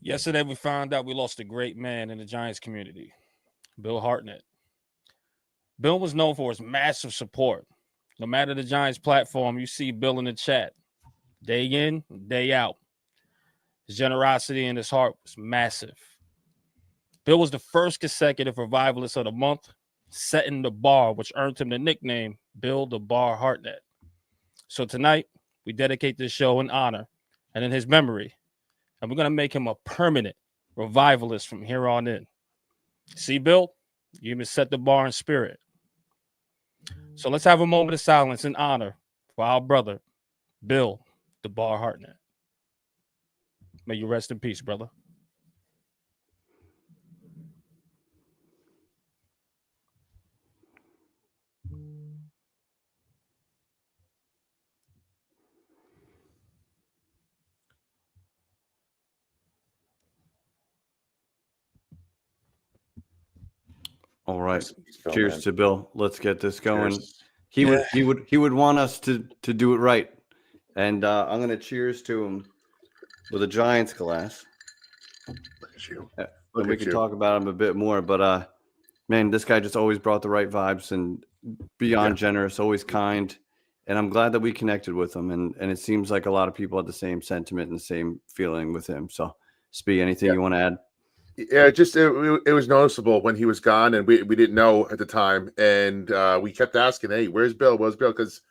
Yesterday, we found out we lost a great man in the Giants community, Bill Hartnett. Bill was known for his massive support. No matter the Giants platform, you see Bill in the chat, day in, day out. His generosity and his heart was massive. Bill was the first consecutive revivalist of the month, setting the bar, which earned him the nickname Bill the Bar Hartnett. So tonight, we dedicate this show in honor and in his memory, and we're going to make him a permanent revivalist from here on in. See, Bill, you even set the bar in spirit. So let's have a moment of silence in honor for our brother, Bill the Bar Hartnett. May you rest in peace, brother. All right. Cheers to Bill. Let's get this going. Cheers. He would want us to do it right. And I'm gonna cheers to him with a Giants glass. Look at you. And we can talk about him a bit more, but man, this guy just always brought the right vibes and beyond generous, always kind. And I'm glad that we connected with him. And it seems like a lot of people had the same sentiment and the same feeling with him. So Spee, anything you want to add? Yeah, just it was noticeable when he was gone, and we didn't know at the time, and we kept asking, "Hey, where's Bill? Where's Bill?" Because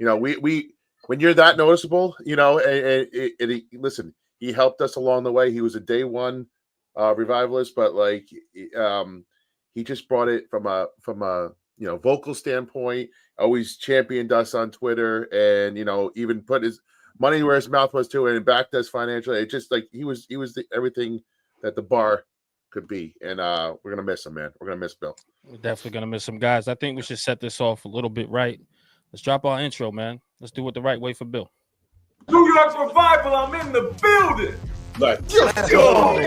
we when you're that noticeable, listen, he helped us along the way. He was a day one revivalist, but like he just brought it from a vocal standpoint. Always championed us on Twitter, and even put his money where his mouth was too, and backed us financially. It just like he was everything that the bar could be, and we're gonna miss him, man. We're gonna miss Bill. We're definitely gonna miss him, guys. I think we should set this off a little bit right. Let's drop our intro, man. Let's do it the right way for Bill. New York Revival, I'm in the building. Let's go.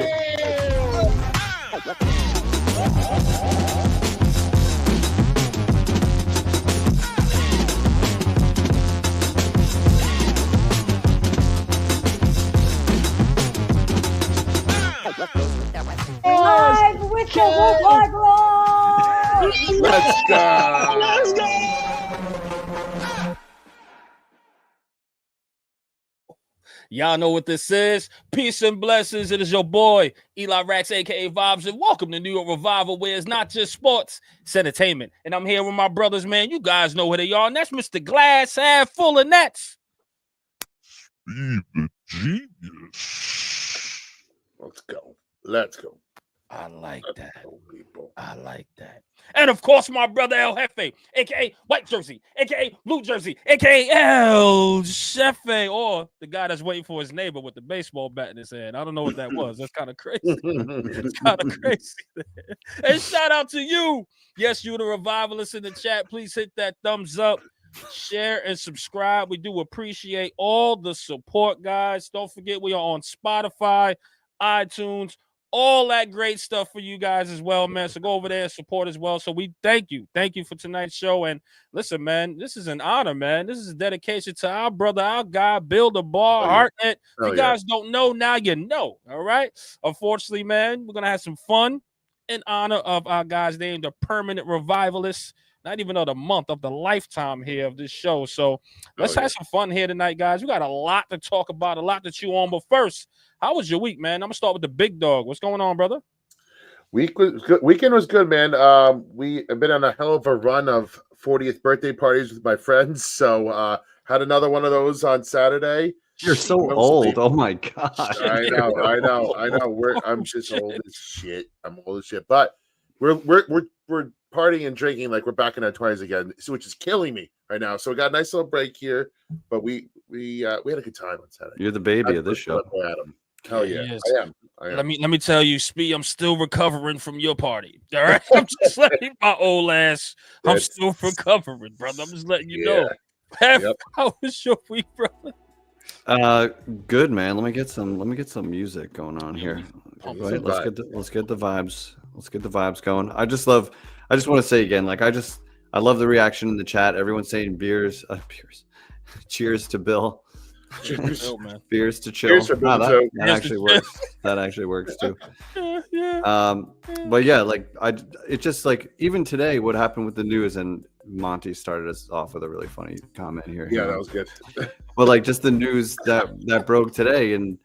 Live with the Revival! Let's go. Let's go. Y'all know what this is. Peace and blessings. It is your boy, Eli Rax, a.k.a. Vibes, and welcome to New York Revival, where it's not just sports, it's entertainment. And I'm here with my brothers, man. You guys know who they are, and that's Mr. Glass half full of nets. Be the genius. Let's go. Let's go. I like that. People. I like that. And of course, my brother El Jefe, aka White Jersey, aka Blue Jersey, aka El Jefe, or the guy that's waiting for his neighbor with the baseball bat in his hand. I don't know what that was. That's kind of crazy. It's kind of crazy. And shout out to you. Yes, you the revivalist in the chat. Please hit that thumbs up, share, and subscribe. We do appreciate all the support, guys. Don't forget we are on Spotify, iTunes, all that great stuff for you guys as well, man. So go over there and support as well. So we thank you. Thank you for tonight's show. And listen, man, this is an honor, man. This is a dedication to our brother, our guy, Bill the Bar Hartnett. If you guys don't know, now you know. All right. Unfortunately, man, we're going to have some fun in honor of our guys named the Permanent Revivalist. Not even of the month, of the lifetime here of this show. So let's have some fun here tonight, guys. We got a lot to talk about, a lot to chew on. But first, how was your week, man? I'm going to start with the big dog. What's going on, brother? Week was good. Weekend was good, man. We have been on a hell of a run of 40th birthday parties with my friends. So had another one of those on Saturday. You're so old. Oh my gosh. I know. I'm just old as shit. I'm old as shit. But we're partying and drinking like we're back in our 20s again, which is killing me right now. So we got a nice little break here, but we had a good time on Saturday. You're the baby of this show. Adam. Hell yeah, I am. Let me tell you, Spee, I'm still recovering from your party. All right, I'm just letting my old ass. I'm still recovering, brother. I'm just letting you know. How was your week, brother? Good, man. Let me get some music going on here. Let's get the vibes. Let's get the vibes going. I just want to say again, like I love the reaction in the chat. Everyone's saying cheers to Bill. Chill, man. Beers to chill. Cheers for Wow, Bozo. that actually works. That actually works too. Yeah. But yeah, like it's just like even today, what happened with the news, and Monty started us off with a really funny comment here. Yeah, that was good. But like just the news that broke today, and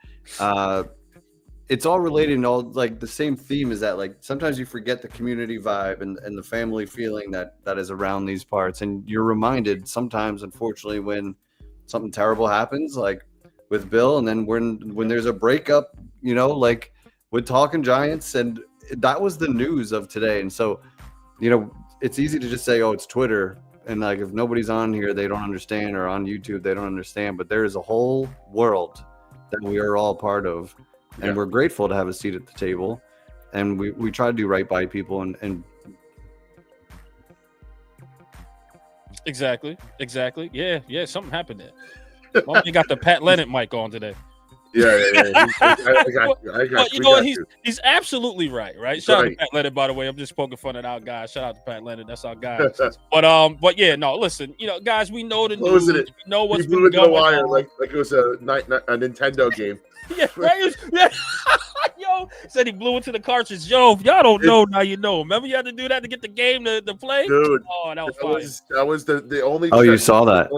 it's all related and all like the same theme is that like sometimes you forget the community vibe and the family feeling that is around these parts, and you're reminded sometimes, unfortunately, when something terrible happens, like with Bill, and then when there's a breakup, you know, like with Talkin Giants, and that was the news of today. And so, you know, it's easy to just say, oh, it's Twitter, and like if nobody's on here, they don't understand, or on YouTube, they don't understand. But there is a whole world that we are all part of. And we're grateful to have a seat at the table, and we try to do right by people and Exactly. Yeah. Something happened there. Mommy got the Pat Leonard mic on today. Yeah. I got you. But you know what? He's absolutely right. Shout out to Pat Leonard, by the way. I'm just poking fun at our guy. Shout out to Pat Leonard. That's our guy. But yeah, no. Listen, you know, guys, we know the news. We know what's been going on. Wire like it was a Nintendo game. Yeah, right. Yeah. Yo, said he blew into the cartridge. Yo, if y'all don't know, now you know. Remember you had to do that to get the game to play? Dude, oh, that was fire. That was the only. Oh, you saw that?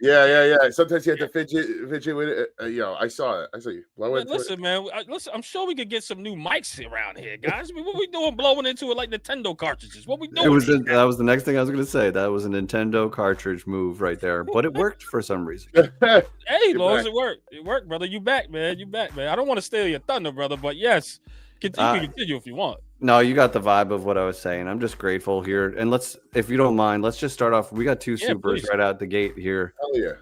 Yeah. Sometimes you have to fidget with it. You know, I saw it. I saw you blow into listen, it. man. Listen, I'm sure we could get some new mics around here, guys. I mean, what we doing blowing into it like Nintendo cartridges? What we doing? That was the next thing I was going to say. That was a Nintendo cartridge move right there, but it worked for some reason. Hey, Lowe's, it worked. It worked, brother. You back, man. I don't want to steal your thunder, brother, but yes, you can continue if you want. No, you got the vibe of what I was saying. I'm just grateful here. And if you don't mind, let's just start off. We got two supers right out the gate here. Hell yeah.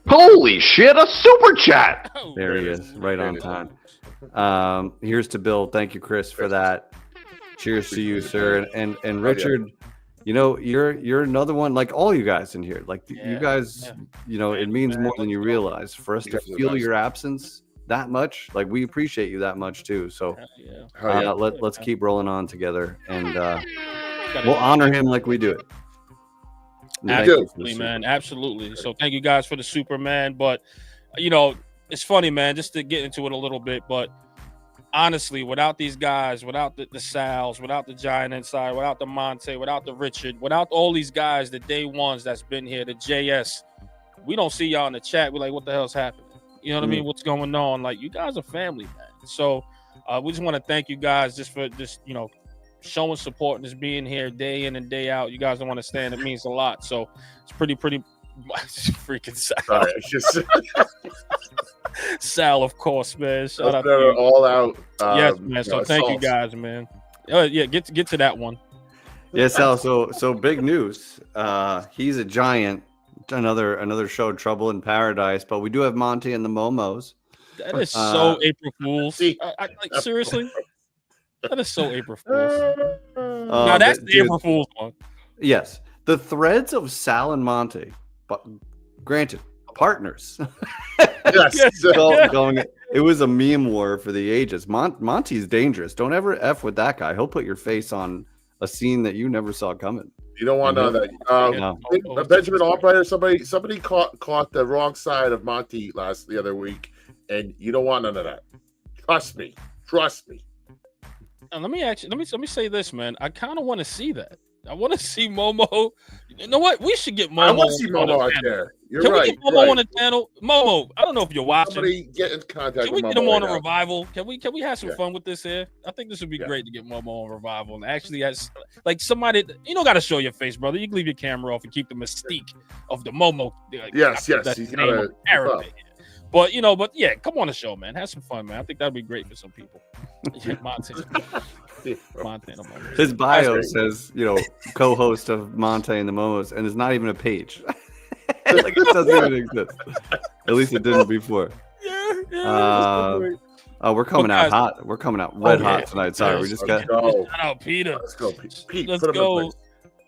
Holy shit, a super chat. Oh, there he is, right on time. Here's to Bill. Thank you, Chris, for that. Cheers to you, sir. And Richard, you know, you're another one, like all you guys in here. Like you guys, you know, it means more than you realize. For us to feel your absence that much, like we appreciate you that much too. So let's keep rolling on together, and we'll honor him like we do it. Absolutely, man. Absolutely. So thank you guys for the Superman. But you know, it's funny, man, just to get into it a little bit. But honestly, without these guys, without the Sals, without the Giant Inside, without the Monte, without the Richard, without all these guys, the day ones that's been here, the JS, we don't see y'all in the chat. We're like, what the hell's happening? You know what I mean? What's going on? Like, you guys are family, man. So we just want to thank you guys just for just, you know, showing support and just being here day in and day out. You guys don't understand. It means a lot. So it's pretty freaking Sal. Sal, of course, man. Shout out to you. All out. Yes, man. So thank you guys, man. Yeah, get to that one. Yeah, Sal. So big news. He's a Giant. Another show, Trouble in Paradise. But we do have Monty and the Momos. That is so April Fools. Like, seriously? That is so April Fools. Now that's the April Fools one. Yes. The threads of Sal and Monty, but granted, partners. Yes. It was a meme war for the ages. Monty's dangerous. Don't ever F with that guy. He'll put your face on a scene that you never saw coming. You don't want to know that. Benjamin Albright, somebody caught the wrong side of Monty the other week, and you don't want none of that. Trust me. And let me say this, man. I kind of want to see that. I want to see Momo. You know what? We should get Momo. I want to see Momo out there. Can we get Momo on the channel? Momo, I don't know if you're watching. Somebody get in contact. Can we get him on a revival? Can we have some fun with this here? I think this would be great to get Momo on revival and actually has like somebody. You don't got to show your face, brother. You can leave your camera off and keep the mystique of the Momo. Yes. He's got a But yeah, come on the show, man. Have some fun, man. I think that'd be great for some people. Montana. His bio says, co-host of Monte and the Momos, and it's not even a page. Like it doesn't even exist. At least it didn't before. We're coming out hot. We're coming out red hot tonight. Sorry, we just got. Shout out Peter. Let's go, Pete. Let's go.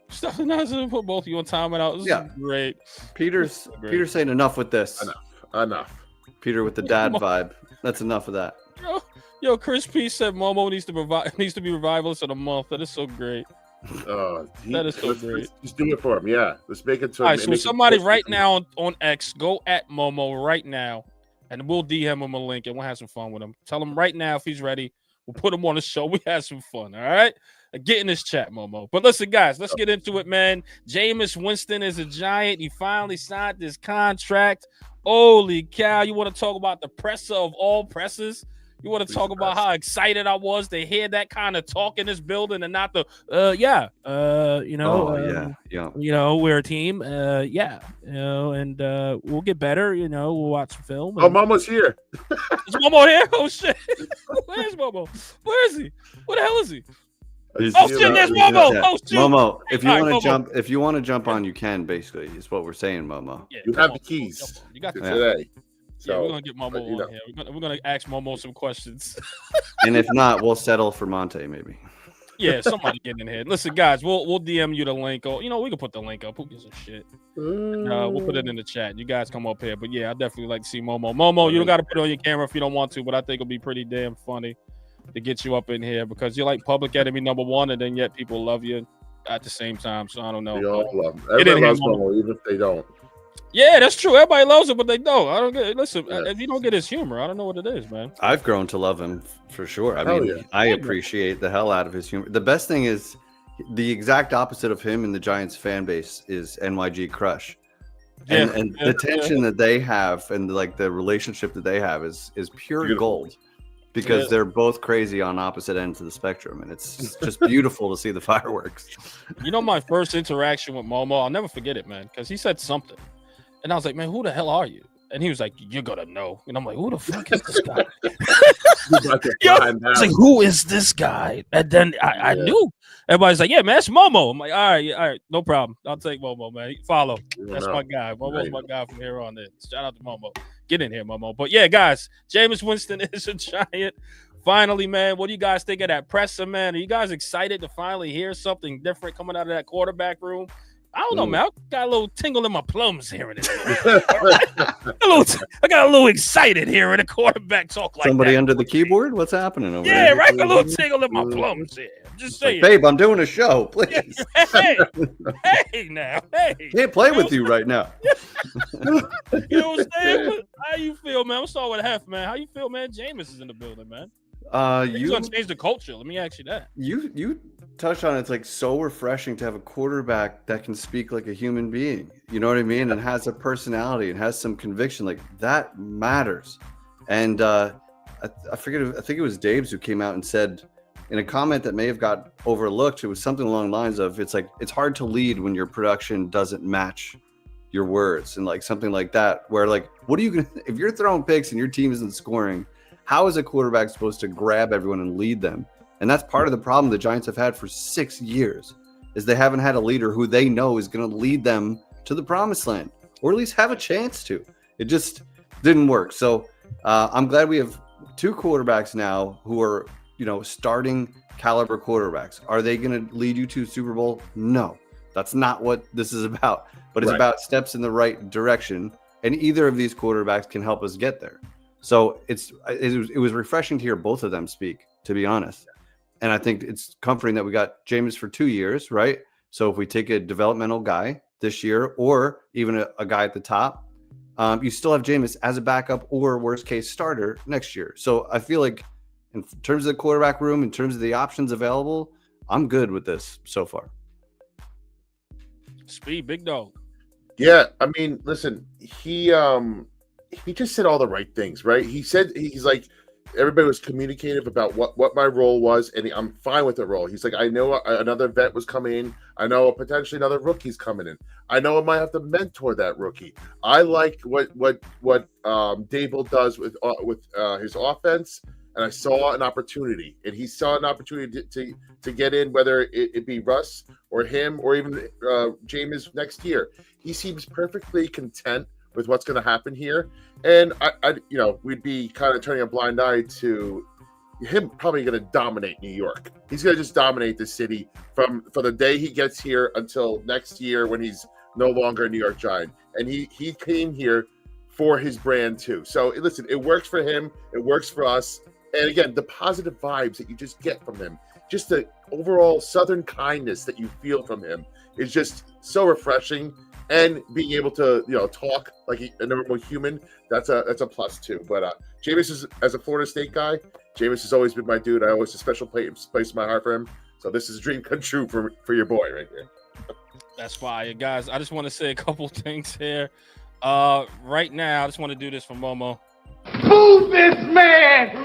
Stuff nice to put both of you on timeout. This is great. Peter's saying enough with this. Enough. Peter with the dad vibe. That's enough of that. Yo, Chris P said Momo needs to be revivalist of the month. That is so great. That is so great. Let's just do it for him. Yeah, let's make it. All right, so somebody right now on X, go at Momo right now, and we'll DM him a link, and we'll have some fun with him. Tell him right now if he's ready. We'll put him on the show. We have some fun. All right, get in this chat, Momo. But listen, guys, let's get into it, man. Jameis Winston is a Giant. He finally signed this contract. Holy cow! You want to talk about the presser of all pressers? You want to talk about how excited I was to hear that kind of talk in this building and not the we're a team, and we'll get better, we'll watch some film. Oh, Momo's here. Is Momo here? Oh shit! Where's Momo? Where is he? Where the hell is he? There's Momo. Oh shit! Momo, if you want to jump on, you can. Basically, is what we're saying, Momo. Yeah, you have the keys. You got today. So, we're gonna get Momo on here. We're gonna ask Momo some questions. And if not, we'll settle for Monte, maybe. Yeah, somebody get in here. Listen, guys, we'll DM you the link. Or we can put the link up. Who gives a shit? We'll put it in the chat. You guys come up here. But yeah, I definitely like to see Momo. Momo, you don't got to put it on your camera if you don't want to, but I think it'll be pretty damn funny to get you up in here because you're like public enemy number one, and then yet people love you at the same time. So I don't know. We all love him. Everybody loves Momo, even if they don't. Yeah, that's true. Everybody loves him, but they don't. I don't get. Listen, if you don't get his humor, I don't know what it is, man. I've grown to love him for sure. I appreciate the hell out of his humor. The best thing is the exact opposite of him in the Giants fan base is NYG Crush, and the tension that they have and like the relationship that they have is pure gold because they're both crazy on opposite ends of the spectrum, and it's just beautiful to see the fireworks. My first interaction with Momo, I'll never forget it, man, because he said something. And I was like, man, who the hell are you? And he was like, you're going to know. And I'm like, who the fuck is this guy? I was like, who is this guy? And then I knew. Everybody's like, yeah, man, that's Momo. I'm like, all right, no problem. I'll take Momo, man. Follow. That's my guy. Momo's my guy from here on in. Shout out to Momo. Get in here, Momo. But yeah, guys, Jameis Winston is a Giant. Finally, man, what do you guys think of that presser, man? Are you guys excited to finally hear something different coming out of that quarterback room? I don't know, man. I got a little tingle in my plums hearing it. I got a little excited hearing a quarterback talk like Somebody that. under the keyboard? What's happening over there? Yeah, right? A little tingle in my plums here. Just saying. Like, babe, I'm doing a show, please. Hey, now. Can't play with you right now. You know what I'm saying? How you feel, man? I'm starting with Hef, man. How you feel, man? Jameis is in the building, man. He's gonna change the culture. Let me ask you that. You touched on it. It's like so refreshing to have a quarterback that can speak like a human being. You know what I mean? And has a personality and has some conviction. Like that matters. And I forget. I think it was Dave's who came out and said in a comment that may have got overlooked. It was something along the lines of, "It's like it's hard to lead when your production doesn't match your words," and like something like that. Where like, what are you gonna if you're throwing picks and your team isn't scoring? How is a quarterback supposed to grab everyone and lead them? And that's part of the problem the Giants have had for 6 years, is they haven't had a leader who they know is going to lead them to the promised land, or at least have a chance to. It just didn't work. So I'm glad we have 2 quarterbacks now who are, starting caliber quarterbacks. Are they going to lead you to Super Bowl? No, that's not what this is about. But it's about steps in the right direction, and either of these quarterbacks can help us get there. So it was refreshing to hear both of them speak, to be honest. And I think it's comforting that we got Jameis for 2 years, right? So if we take a developmental guy this year, or even a guy at the top, you still have Jameis as a backup or worst case starter next year. So I feel like in terms of the quarterback room, in terms of the options available, I'm good with this so far. Speed, big dog. Yeah, I mean, listen, he just said all the right things, right? He's like, everybody was communicative about what my role was, and I'm fine with the role. He's like, I know another vet was coming in. I know potentially another rookie's coming in. I know I might have to mentor that rookie. I like what Daboll does with his offense, and I saw an opportunity, and he saw an opportunity to get in, whether it be Russ or him or even Jameis next year. He seems perfectly content with what's going to happen here, and I we'd be kind of turning a blind eye to him probably going to dominate New York. He's going to just dominate the city from the day he gets here until next year when he's no longer a New York Giant. And he came here for his brand too. So listen, it works for him, it works for us, And again, the positive vibes that you just get from him, just the overall Southern kindness that you feel from him is just so refreshing. And being able to, talk like a normal human, that's a plus too. But Jameis is, as a Florida State guy, Jameis has always been my dude. I always have a special place in my heart for him. So this is a dream come true for your boy right here. That's fire, guys. I just want to say a couple things here. Right now, I just want to do this for Momo. Move this man!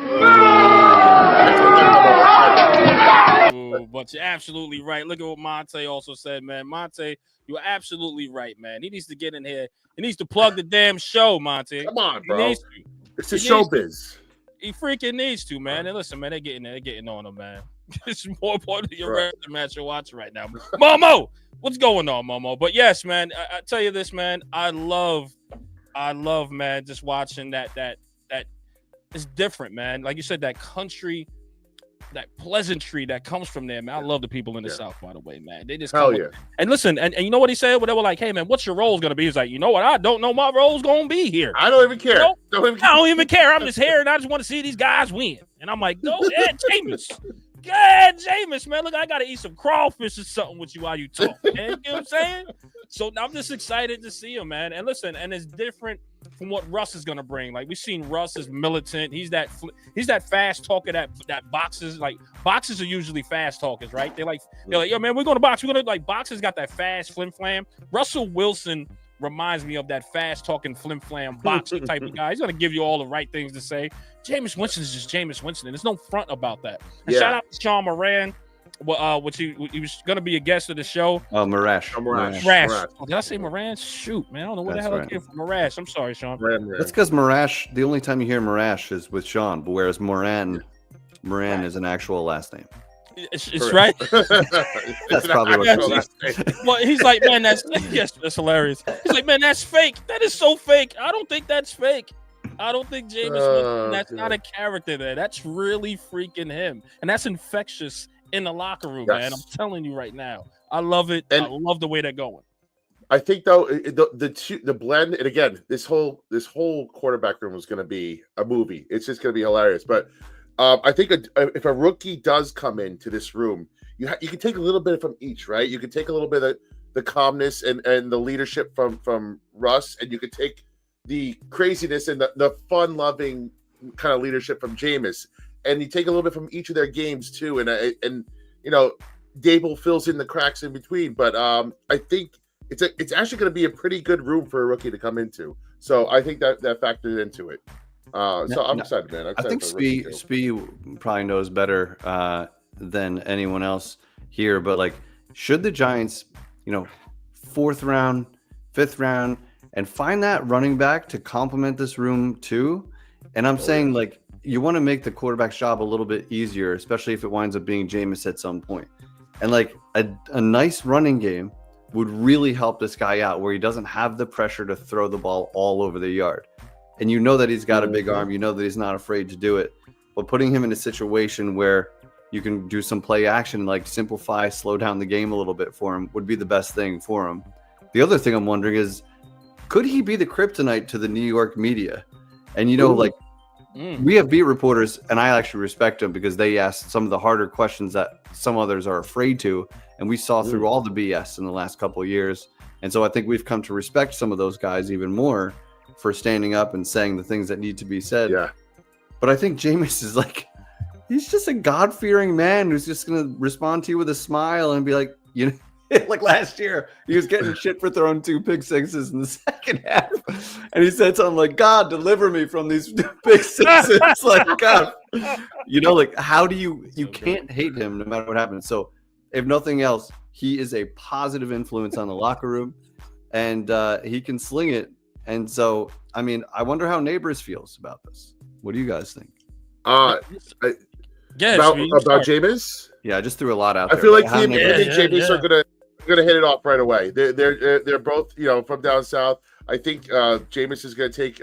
Ooh, but you're absolutely right. Look at what Monte also said, man. Monte, you're absolutely right, man. He needs to get in here. He needs to plug the damn show, Monte. Come on, He bro. needs to. It's a showbiz. He freaking needs to, man. And listen, man, they're getting on him, man. It's more important than your wrestling match you're watching right now. Momo, what's going on, Momo? But yes, man, I tell you this, man. I love, man, just watching that it's different, man. Like you said, that country, that pleasantry that comes from there, man. I love the people in the South, by the way, man. They just hell yeah. And listen, and you know what he said? Well, they were like, hey, man, what's your role's gonna be? He's like, you know what? I don't know my role's gonna be here. I don't even care. I don't even care. I'm just here and I just want to see these guys win. And I'm like, go ahead, Jameis. Go ahead, Jameis, man. Look, I gotta eat some crawfish or something with you while you talk, man. You know what I'm saying? So I'm just excited to see him, man. And listen, and it's different from what Russ is gonna bring. Like we've seen Russ is militant. He's that fast talker that boxes. Like boxers are usually fast talkers, right? They're like, yo, man, we're gonna box. We're gonna like boxers got that fast flim flam. Russell Wilson reminds me of that fast talking flim flam boxer type of guy. He's gonna give you all the right things to say. Jameis Winston is just Jameis Winston, and there's no front about that. And shout out to Sean Moran, which he was gonna be a guest of the show. Marash. Oh, did I say Moran? Shoot, man, I don't know where the hell I came from. Marash. I'm sorry, Sean. That's because Marash. The only time you hear Marash is with Sean, but whereas Moran is an actual last name. It's right. That's probably what it is. Well, he's like, man, that's hilarious. He's like, man, that's fake. That is so fake. I don't think that's fake. I don't think Jameis Winston, that's not a character there. That's really freaking him. And that's infectious in the locker room, man. I'm telling you right now. I love it. And I love the way they're going. I think though the blend, and again, this whole quarterback room was going to be a movie. It's just going to be hilarious. But I think if a rookie does come into this room, you can take a little bit from each, right? You can take a little bit of the calmness and the leadership from Russ, and you can take the craziness and the fun-loving kind of leadership from Jameis, and you take a little bit from each of their games too. And Daboll fills in the cracks in between. But I think it's actually going to be a pretty good room for a rookie to come into. So I think that factored into it. So I'm excited, man. I think Spee probably knows better than anyone else here. But like, should the Giants, 4th round, 5th round, and find that running back to complement this room too? And I'm saying, like, you want to make the quarterback's job a little bit easier, especially if it winds up being Jameis at some point. And like a nice running game would really help this guy out, where he doesn't have the pressure to throw the ball all over the yard. And you know that he's got a big arm. You know that he's not afraid to do it. But putting him in a situation where you can do some play action, like simplify, slow down the game a little bit for him, would be the best thing for him. The other thing I'm wondering is, could he be the kryptonite to the New York media? And, we have beat reporters, and I actually respect them because they ask some of the harder questions that some others are afraid to. And we saw through all the BS in the last couple of years. And so I think we've come to respect some of those guys even more for standing up and saying the things that need to be said. Yeah. But I think Jameis is like, he's just a God-fearing man who's just going to respond to you with a smile and be like, like last year, he was getting shit for throwing 2 pick sixes in the second half. And he said something like, God, deliver me from these pick sixes. Like, God, how do you can't hate him no matter what happens. So if nothing else, he is a positive influence on the locker room, and he can sling it. And so, I mean, I wonder how Neighbors feels about this. What do you guys think? About Jameis? Yeah, I just threw a lot out there. I feel like he and Jameis are gonna hit it off right away. They're both from down south. I think Jameis is gonna take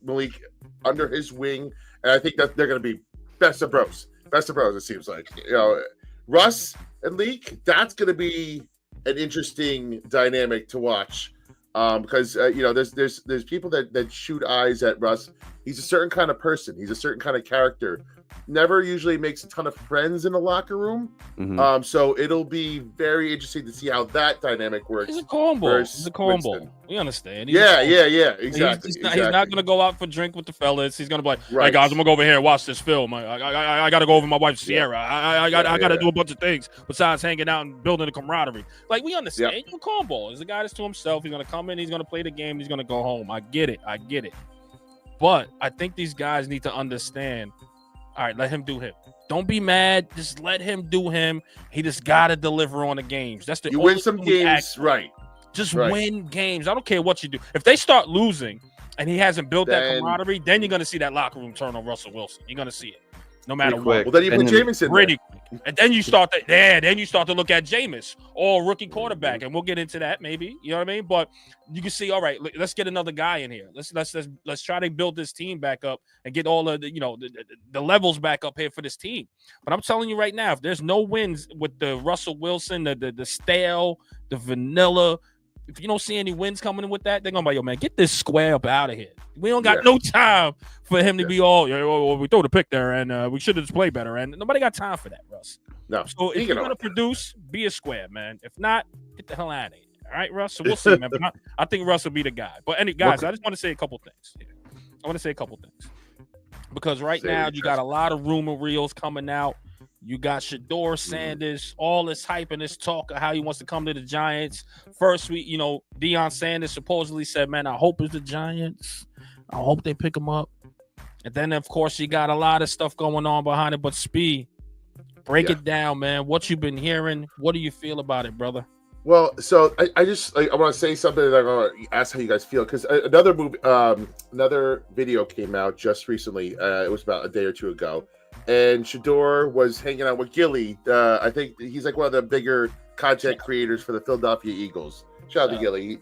Malik under his wing, and I think that they're gonna be best of bros. It seems like Russ and Leak. That's gonna be an interesting dynamic to watch. Because there's people that shoot eyes at Russ. He's a certain kind of person. He's a certain kind of character. never usually makes a ton of friends in the locker room. Mhm. So it'll be very interesting to see how that dynamic works. He's a cornball. versus He's a cornball. Winston. We understand. Yeah, exactly. He's not going to go out for drink with the fellas. He's going to be like, hey, Right. guys, I'm going to go over here and watch this film. I got to go over my wife, Sierra. I got to do a bunch of things besides hanging out and building a camaraderie. Like, we understand. Yep. You're a cornball. He's a guy that's to himself. He's going to come in. He's going to play the game. He's going to go home. I get it. But I think these guys need to understand, all right, let him do him. Don't be mad. Just let him do him. He just got to deliver on the games. That's the You only win some thing we games, ask for. right? Just Right. win games. I don't care what you do. If they start losing and he hasn't built that Then- camaraderie, then you're going to see that locker room turn on Russell Wilson. You're going to see it, no matter Pretty what. quick. Well, then you And put then- Jameis in Pretty there. quick. And then you start to look at Jameis or rookie quarterback, and we'll get into that maybe. You know what I mean? But you can see, all right, let's get another guy in here. Let's try to build this team back up and get all of the levels back up here for this team. But I'm telling you right now, if there's no wins with the Russell Wilson, the stale, the vanilla, if you don't see any wins coming in with that, they're gonna be like, yo, man, get this square up out of here. We don't got no time for him to be all, we throw the pick there and we should have just played better. And nobody got time for that, Russ. No. So if Speaking you're of- gonna produce, be a square, man. If not, get the hell out of here. All right, Russ. So we'll see, man. But I think Russ will be the guy. But guys, I just want to say a couple things here. I want to say a couple things. Because right Say now it, you got a lot of rumor reels coming out. You got Shador Sanders, all this hype and this talk of how he wants to come to the Giants. First week, Deion Sanders supposedly said, man, I hope it's the Giants. I hope they pick him up. And then, of course, you got a lot of stuff going on behind it. But Speed, break it down, man. What you been hearing? What do you feel about it, brother? Well, so I just I want to say something that I want to ask how you guys feel, because another video came out just recently. It was about a day or two ago, and Shador was hanging out with Gilly. I think he's like one of the bigger content creators for the Philadelphia Eagles. Shout out to Gilly.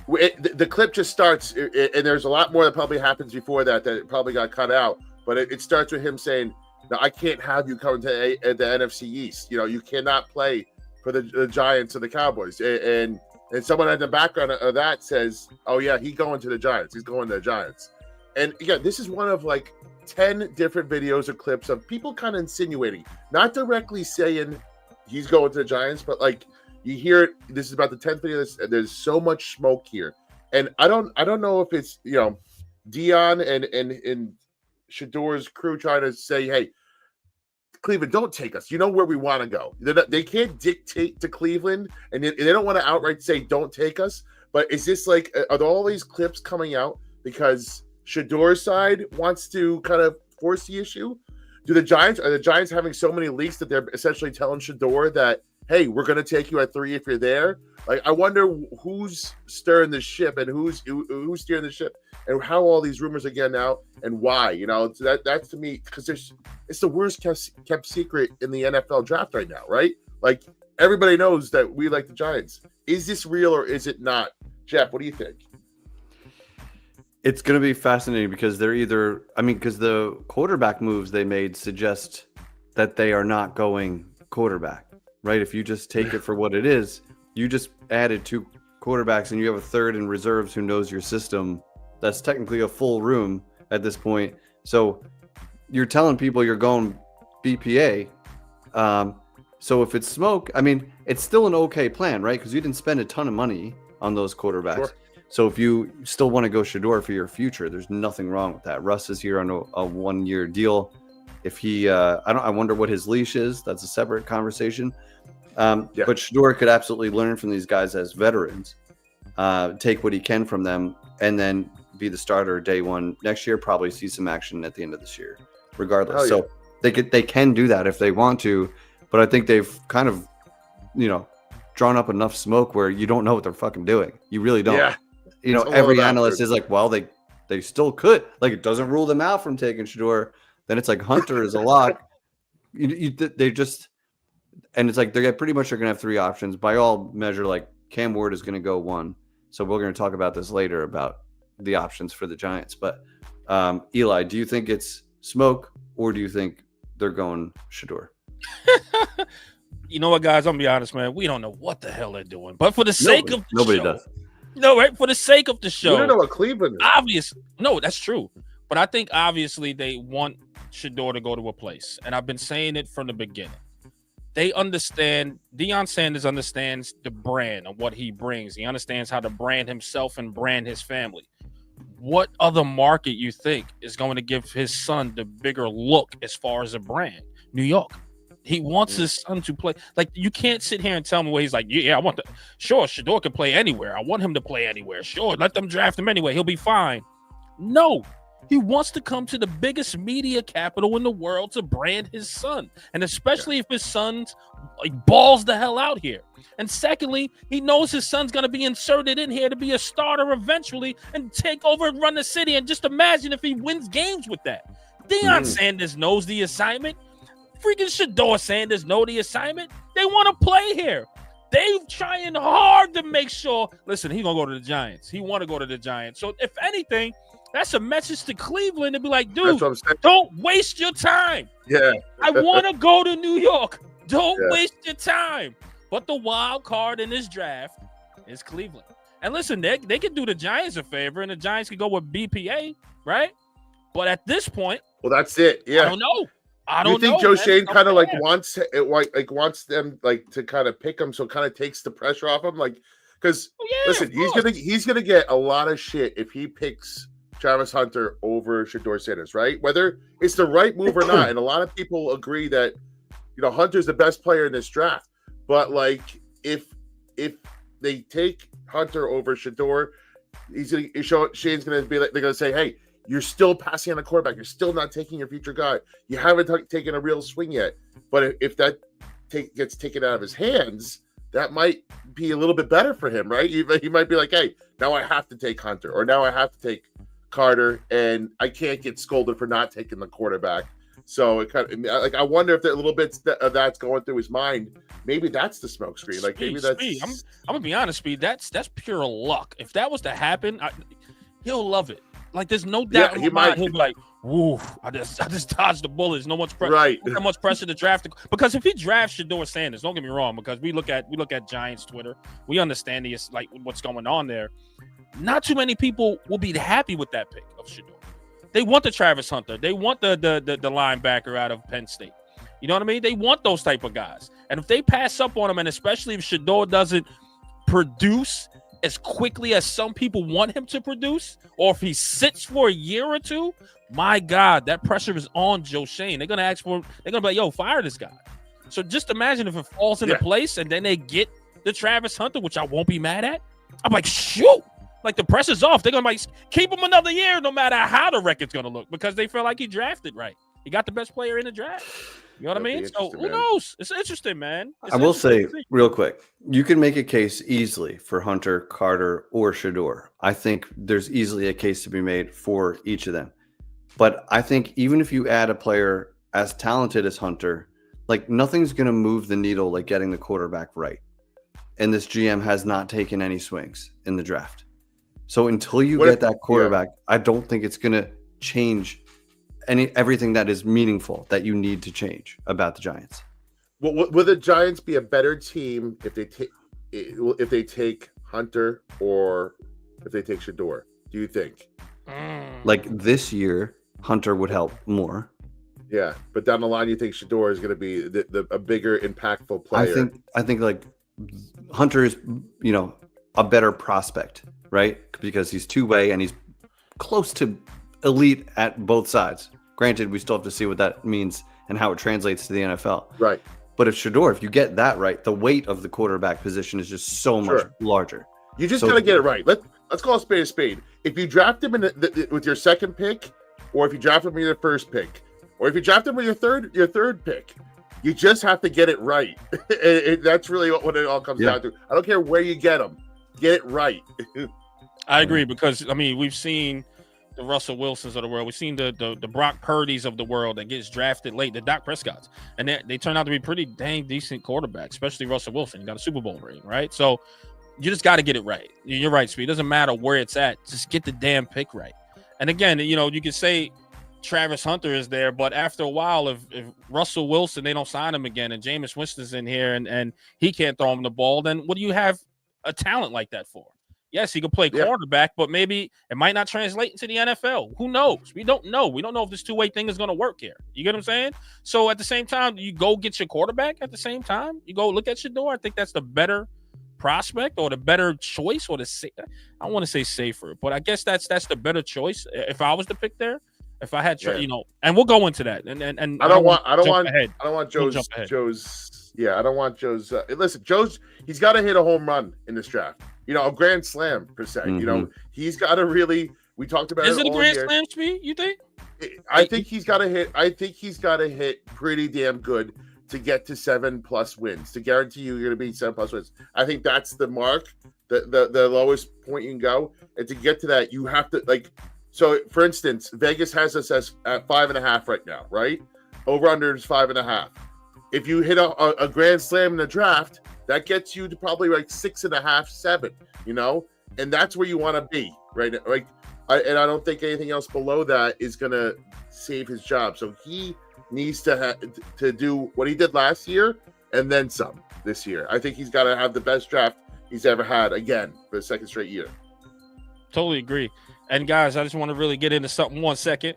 The clip just starts, and there's a lot more that probably happens before that probably got cut out. But it starts with him saying, "No, I can't have you coming to the NFC East. You cannot play for the Giants or the Cowboys." And someone in the background of that says, "Oh yeah, he's going to the Giants. He's going to the Giants." And again, this is one of like 10 different videos or clips of people kind of insinuating, not directly saying he's going to the Giants, but like you hear it. This is about the 10th video. There's so much smoke here, and I don't know if it's Dion and Shador's crew trying to say, hey, Cleveland, don't take us. You know where we want to go. They can't dictate to Cleveland, and they don't want to outright say, don't take us. But is this like, are all these clips coming out because Shador's side wants to kind of force the issue? Are the Giants having so many leaks that they're essentially telling Shador that, hey, we're going to take you at 3 if you're there? Like, I wonder who's stirring the ship and who's steering the ship, and how all these rumors are getting out and why. So that's to me, because it's the worst kept secret in the NFL draft right now, right? Like, everybody knows that we like the Giants. Is this real or is it not? Jeff, what do you think? It's going to be fascinating because because the quarterback moves they made suggest that they are not going quarterback, right? If you just take it for what it is, you just added 2 quarterbacks and you have a third in reserves who knows your system. That's technically a full room at this point. So you're telling people you're going BPA. So if it's smoke, it's still an okay plan, right? Because you didn't spend a ton of money on those quarterbacks. Sure. So if you still want to go Shador for your future, there's nothing wrong with that. Russ is here on a 1-year deal. If he, I wonder what his leash is. That's a separate conversation. But Shador could absolutely learn from these guys as veterans, take what he can from them, and then be the starter day one next year. Probably see some action at the end of this year, regardless. So they can do that if they want to, but I think they've kind of, drawn up enough smoke where you don't know what they're fucking doing. You really don't. Yeah. Every analyst is like, well, they still could. Like, it doesn't rule them out from taking Shador. Then it's like Hunter is a lock. They just, and it's like they're pretty much are going to have 3 options by all measure. Like, Cam Ward is going to go 1. So we're going to talk about this later about the options for the Giants. But Eli, do you think it's smoke or do you think they're going Shador? You know what, guys? I'm gonna be honest, man. We don't know what the hell they're doing. But for the sake of the nobody show, does. No, right? For the sake of the show, You don't know what Cleveland is. Obvious. No, that's true. But I think obviously they want Shador to go to a place, and I've been saying it from the beginning. They understand. Deion Sanders understands the brand and what he brings. He understands how to brand himself and brand his family. What other market you think is going to give his son the bigger look as far as a brand? New York. He wants his son to play. Like, you can't sit here and tell me where he's like, yeah, I want to. Sure, Shador can play anywhere. I want him to play anywhere. Sure, let them draft him anyway. He'll be fine. No. He wants to come to the biggest media capital in the world to brand his son. And especially if his son's like balls the hell out here. And secondly, he knows his son's going to be inserted in here to be a starter eventually and take over and run the city. And just imagine if he wins games with that. Deion Sanders knows the assignment. Freaking Shador Sanders know the assignment. They want to play here. They're trying hard to make sure. Listen, he's going to go to the Giants. He want to go to the Giants. So if anything, that's a message to Cleveland to be like, dude, don't waste your time. Yeah. I want to go to New York. Don't waste your time. But the wild card in this draft is Cleveland. And listen, they can do the Giants a favor, and the Giants can go with BPA, right? But at this point, well, that's it. Yeah. I don't know. I don't know. You think Joe Shane kind of like wants them like to kind of pick him, so it kind of takes the pressure off him, like because listen, he's gonna get a lot of shit if he picks Travis Hunter over Shador Sanders, right? Whether it's the right move or not, and a lot of people agree that Hunter's the best player in this draft, but like if they take Hunter over Shador, Shane's gonna be like, they're gonna say, hey, you're still passing on a quarterback. You're still not taking your future guy. You haven't taken a real swing yet. But if that gets taken out of his hands, that might be a little bit better for him, right? He might be like, hey, now I have to take Hunter, or now I have to take Carter, and I can't get scolded for not taking the quarterback. So it kind of like, I wonder if a little bit of that's going through his mind. Maybe that's the smoke screen. Like maybe that's. I'm gonna be honest, Speed. That's pure luck. If that was to happen, he'll love it. Like, there's no doubt in my mind he'll be like, "Woo! I just dodged the bullets. No much pressure. Right? Not much pressure to draft because if he drafts Shador Sanders, don't get me wrong, because we look at Giants Twitter, we understand like what's going on there. Not too many people will be happy with that pick of Shador. They want the Travis Hunter. They want the linebacker out of Penn State. You know what I mean? They want those type of guys. And if they pass up on him, and especially if Shador doesn't produce as quickly as some people want him to produce, or if he sits for a year or two, my God, that pressure is on Joe Shane. They're gonna be like, yo, fire this guy. So just imagine if it falls into place and then they get the Travis Hunter, which I won't be mad at. I'm like, shoot, like the pressure's off. They're gonna like keep him another year, no matter how the record's gonna look, because they feel like he drafted right. He got the best player in the draft. You know what I mean? So who knows? It's interesting, man. I will say real quick, you can make a case easily for Hunter, Carter, or Shador. I think there's easily a case to be made for each of them. But I think even if you add a player as talented as Hunter, like nothing's going to move the needle like getting the quarterback right. And this GM has not taken any swings in the draft. So until you get that quarterback, I don't think it's going to change everything that is meaningful that you need to change about the Giants. Will the Giants be a better team if they take Hunter or if they take Shador? Do you think? Like this year, Hunter would help more. Yeah, but down the line, you think Shador is going to be a bigger, impactful player? I think like Hunter is, a better prospect, right? Because he's two-way and he's close to elite at both sides. Granted, we still have to see what that means and how it translates to the NFL. Right. But if you get that right, the weight of the quarterback position is just so much larger. You just got to get it right. Let's call a spade a spade. If you draft him with your second pick, or if you draft him with your first pick, or if you draft him with your third pick, you just have to get it right. That's really what it all comes down to. I don't care where you get him. Get it right. I agree, because, we've seen the Russell Wilsons of the world. We've seen the Brock Purdy's of the world that gets drafted late, the Dak Prescotts. And they turn out to be pretty dang decent quarterbacks, especially Russell Wilson. He got a Super Bowl ring, right? So you just got to get it right. You're right, Speed. It doesn't matter where it's at. Just get the damn pick right. And again, you could say Travis Hunter is there, but after a while, if Russell Wilson, they don't sign him again, and Jameis Winston's in here and he can't throw him the ball, then what do you have a talent like that for? Yes, he could play Yeah. cornerback, but maybe it might not translate into the NFL. Who knows? We don't know. We don't know if this two-way thing is going to work here. You get what I'm saying? So at the same time, you go get your quarterback at the same time. You go look at your door. I think that's the better prospect or the better choice or I want to say safer, but I guess that's the better choice if I was to pick there. If I had, and we'll go into that. And I don't want Joe's. I don't want Joe's. Listen, he's got to hit a home run in this draft. A grand slam per se. Mm-hmm. He's got to really. We talked about is it a all grand year. slam speed? You think? I think he's got to hit. I think he's got to hit pretty damn good to get to 7+ wins. To guarantee you're going to be 7+ wins. I think that's the mark, the lowest point you can go, and to get to that, you have to like. So, for instance, Vegas has us at 5.5 right now, right? Over under is 5.5. If you hit a grand slam in the draft, that gets you to probably like 6.5, 7. And that's where you want to be, right? Like, I don't think anything else below that is gonna save his job. So he needs to do what he did last year and then some this year. I think he's got to have the best draft he's ever had again for the second straight year. Totally agree. And guys, I just want to really get into something 1 second.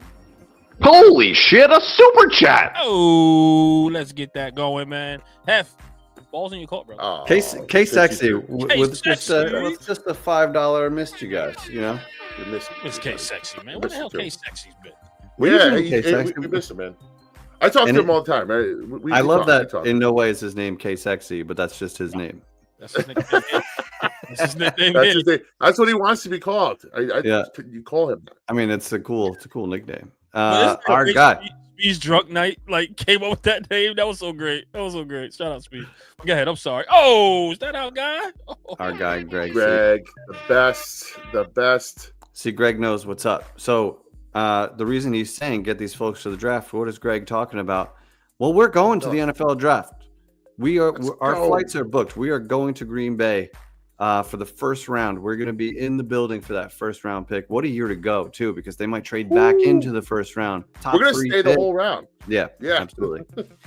Holy shit, a super chat. Oh, let's get that going, man. Hef, balls in your court, brother. Oh, K-Sexy with just a $5 missed you guys, It's K-Sexy, man. What the hell K-Sexy's been? We miss him, man. I talk to him all the time. Right? I love that in no way is his name K-Sexy, but that's just his name. That's his nickname. That's his nickname. That's what he wants to be called. You call him that. I mean, it's a cool nickname. Our guy. Speed's drunk night came up with that name. That was so great. Shout out Speed. Go ahead. I'm sorry. Oh, is that our guy? Oh. Our guy, Greg. The best. See, Greg knows what's up. So the reason he's saying get these folks to the draft, what is Greg talking about? Well, we're going to the NFL draft. Our flights are booked. We are going to Green Bay for the first round. We're going to be in the building for that first round pick. What a year to go, too, because they might trade back into the first round. We're going to stay the whole round. Yeah, absolutely.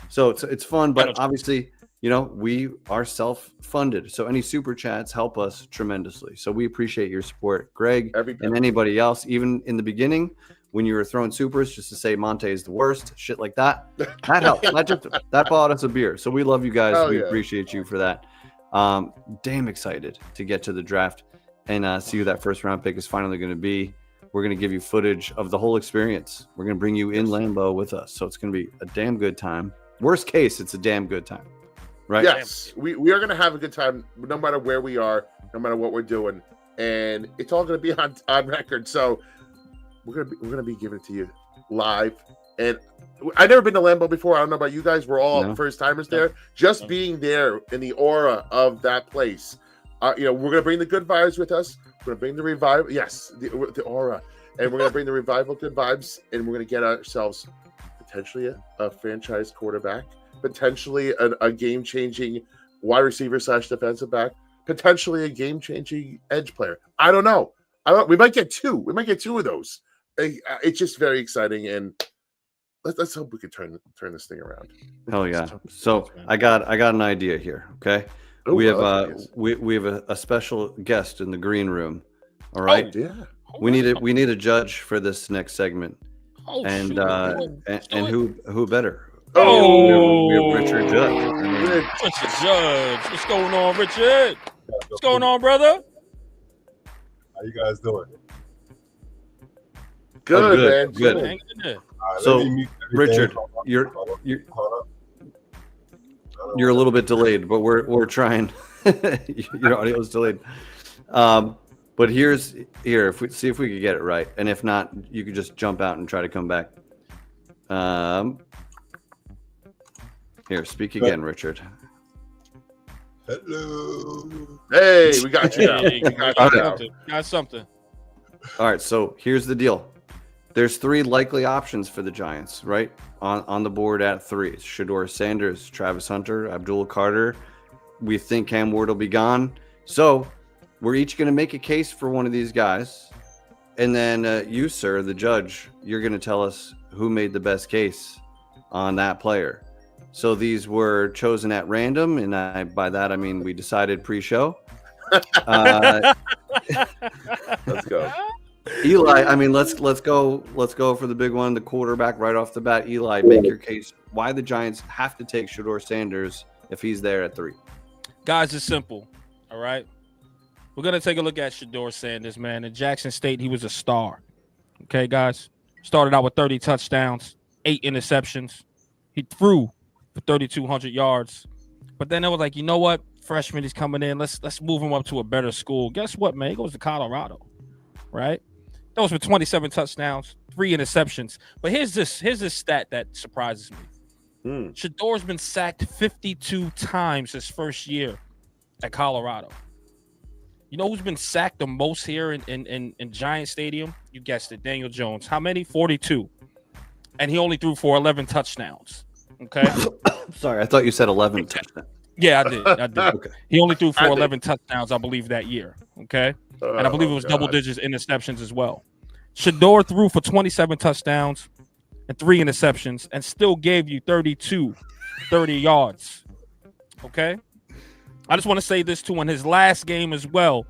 So it's fun, but obviously, we are self-funded. So any super chats help us tremendously. So we appreciate your support, Greg, and anybody else. Even in the beginning, when you were throwing supers just to say Monte is the worst, shit like that, that helped. that bought us a beer. So we love you guys. We appreciate you for that. Damn excited to get to the draft and see who that first round pick is finally going to be. We're going to give you footage of the whole experience. We're going to bring you in Lambeau with us. So it's going to be a damn good time. Worst case, it's a damn good time. Right? Yes, we are going to have a good time no matter where we are, no matter what we're doing. And it's all going to be on record. So we're gonna be giving it to you live. And I've never been to Lambeau before. I don't know about you guys. We're all first timers there. Just being there in the aura of that place. We're gonna bring the good vibes with us. We're gonna bring the revival. Yes, the aura, and we're gonna bring the revival good vibes. And we're gonna get ourselves potentially a franchise quarterback, potentially a game-changing wide receiver / defensive back, potentially a game-changing edge player. I don't know. We might get two. We might get two of those. It's just very exciting, and let's hope we can turn this thing around. Hell yeah! So I got an idea here. Okay, we have a special guest in the green room. All right. Oh, yeah. We need a judge for this next segment. Oh, and who better? Oh, we have Richard Judge. Richard Judge. What's going on, Richard? What's going on, brother? How you guys doing? Good, man. Good. So, Richard, you're a little bit delayed, but we're trying. Your audio is delayed. But here, if we see if we could get it right, and if not, you could just jump out and try to come back. Here, speak again, Richard. Hello. Hey, we got you now. Got something. All right, so here's the deal. There's 3 likely options for the Giants, right? On the board at 3. Shedeur Sanders, Travis Hunter, Abdul Carter. We think Cam Ward will be gone. So we're each going to make a case for one of these guys. And then you, sir, the judge, you're going to tell us who made the best case on that player. So these were chosen at random, and by that I mean we decided pre-show. Let's go. Eli, I mean, let's go for the big one, the quarterback right off the bat. Eli, make your case why the Giants have to take Shedeur Sanders if he's there at 3. Guys, it's simple. All right. We're going to take a look at Shedeur Sanders, man. In Jackson State, he was a star. Okay, guys. Started out with 30 touchdowns, 8 interceptions. He threw for 3,200 yards. But then it was like, you know what? Freshman, he's coming in. Let's move him up to a better school. Guess what, man? He goes to Colorado, right? Those for 27 touchdowns, 3 interceptions. But here's this stat that surprises me. Shedeur's been sacked 52 times his first year at Colorado. You know who's been sacked the most here in Giant Stadium? You guessed it, Daniel Jones. How many? 42. And he only threw for 11 touchdowns. Okay. Sorry, I thought you said 11 touchdowns. Yeah, I did. Okay. He only threw for 11 touchdowns, I believe, that year. Okay. And I believe it was double digits interceptions as well. Shedeur threw for 27 touchdowns and 3 interceptions and still gave you 30 yards. Okay. I just want to say this too. In his last game as well,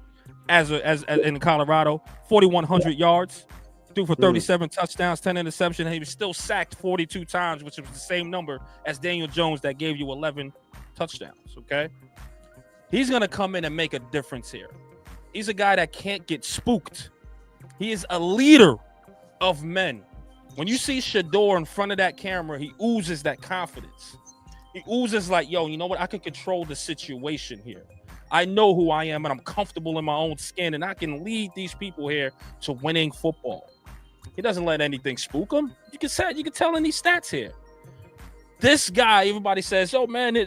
as in Colorado, 4,100 yards, threw for 37 touchdowns, 10 interceptions, and he was still sacked 42 times, which was the same number as Daniel Jones that gave you 11 touchdowns. Okay, he's gonna come in and make a difference here. He's a guy that can't get spooked. He is a leader of men. When you see Shedeur in front of that camera, he oozes that confidence. He oozes like, yo, you know what? I can control the situation here. I know who I am, and I'm comfortable in my own skin, and I can lead these people here to winning football. He doesn't let anything spook him. You can tell in these stats here. This guy, everybody says, oh, man,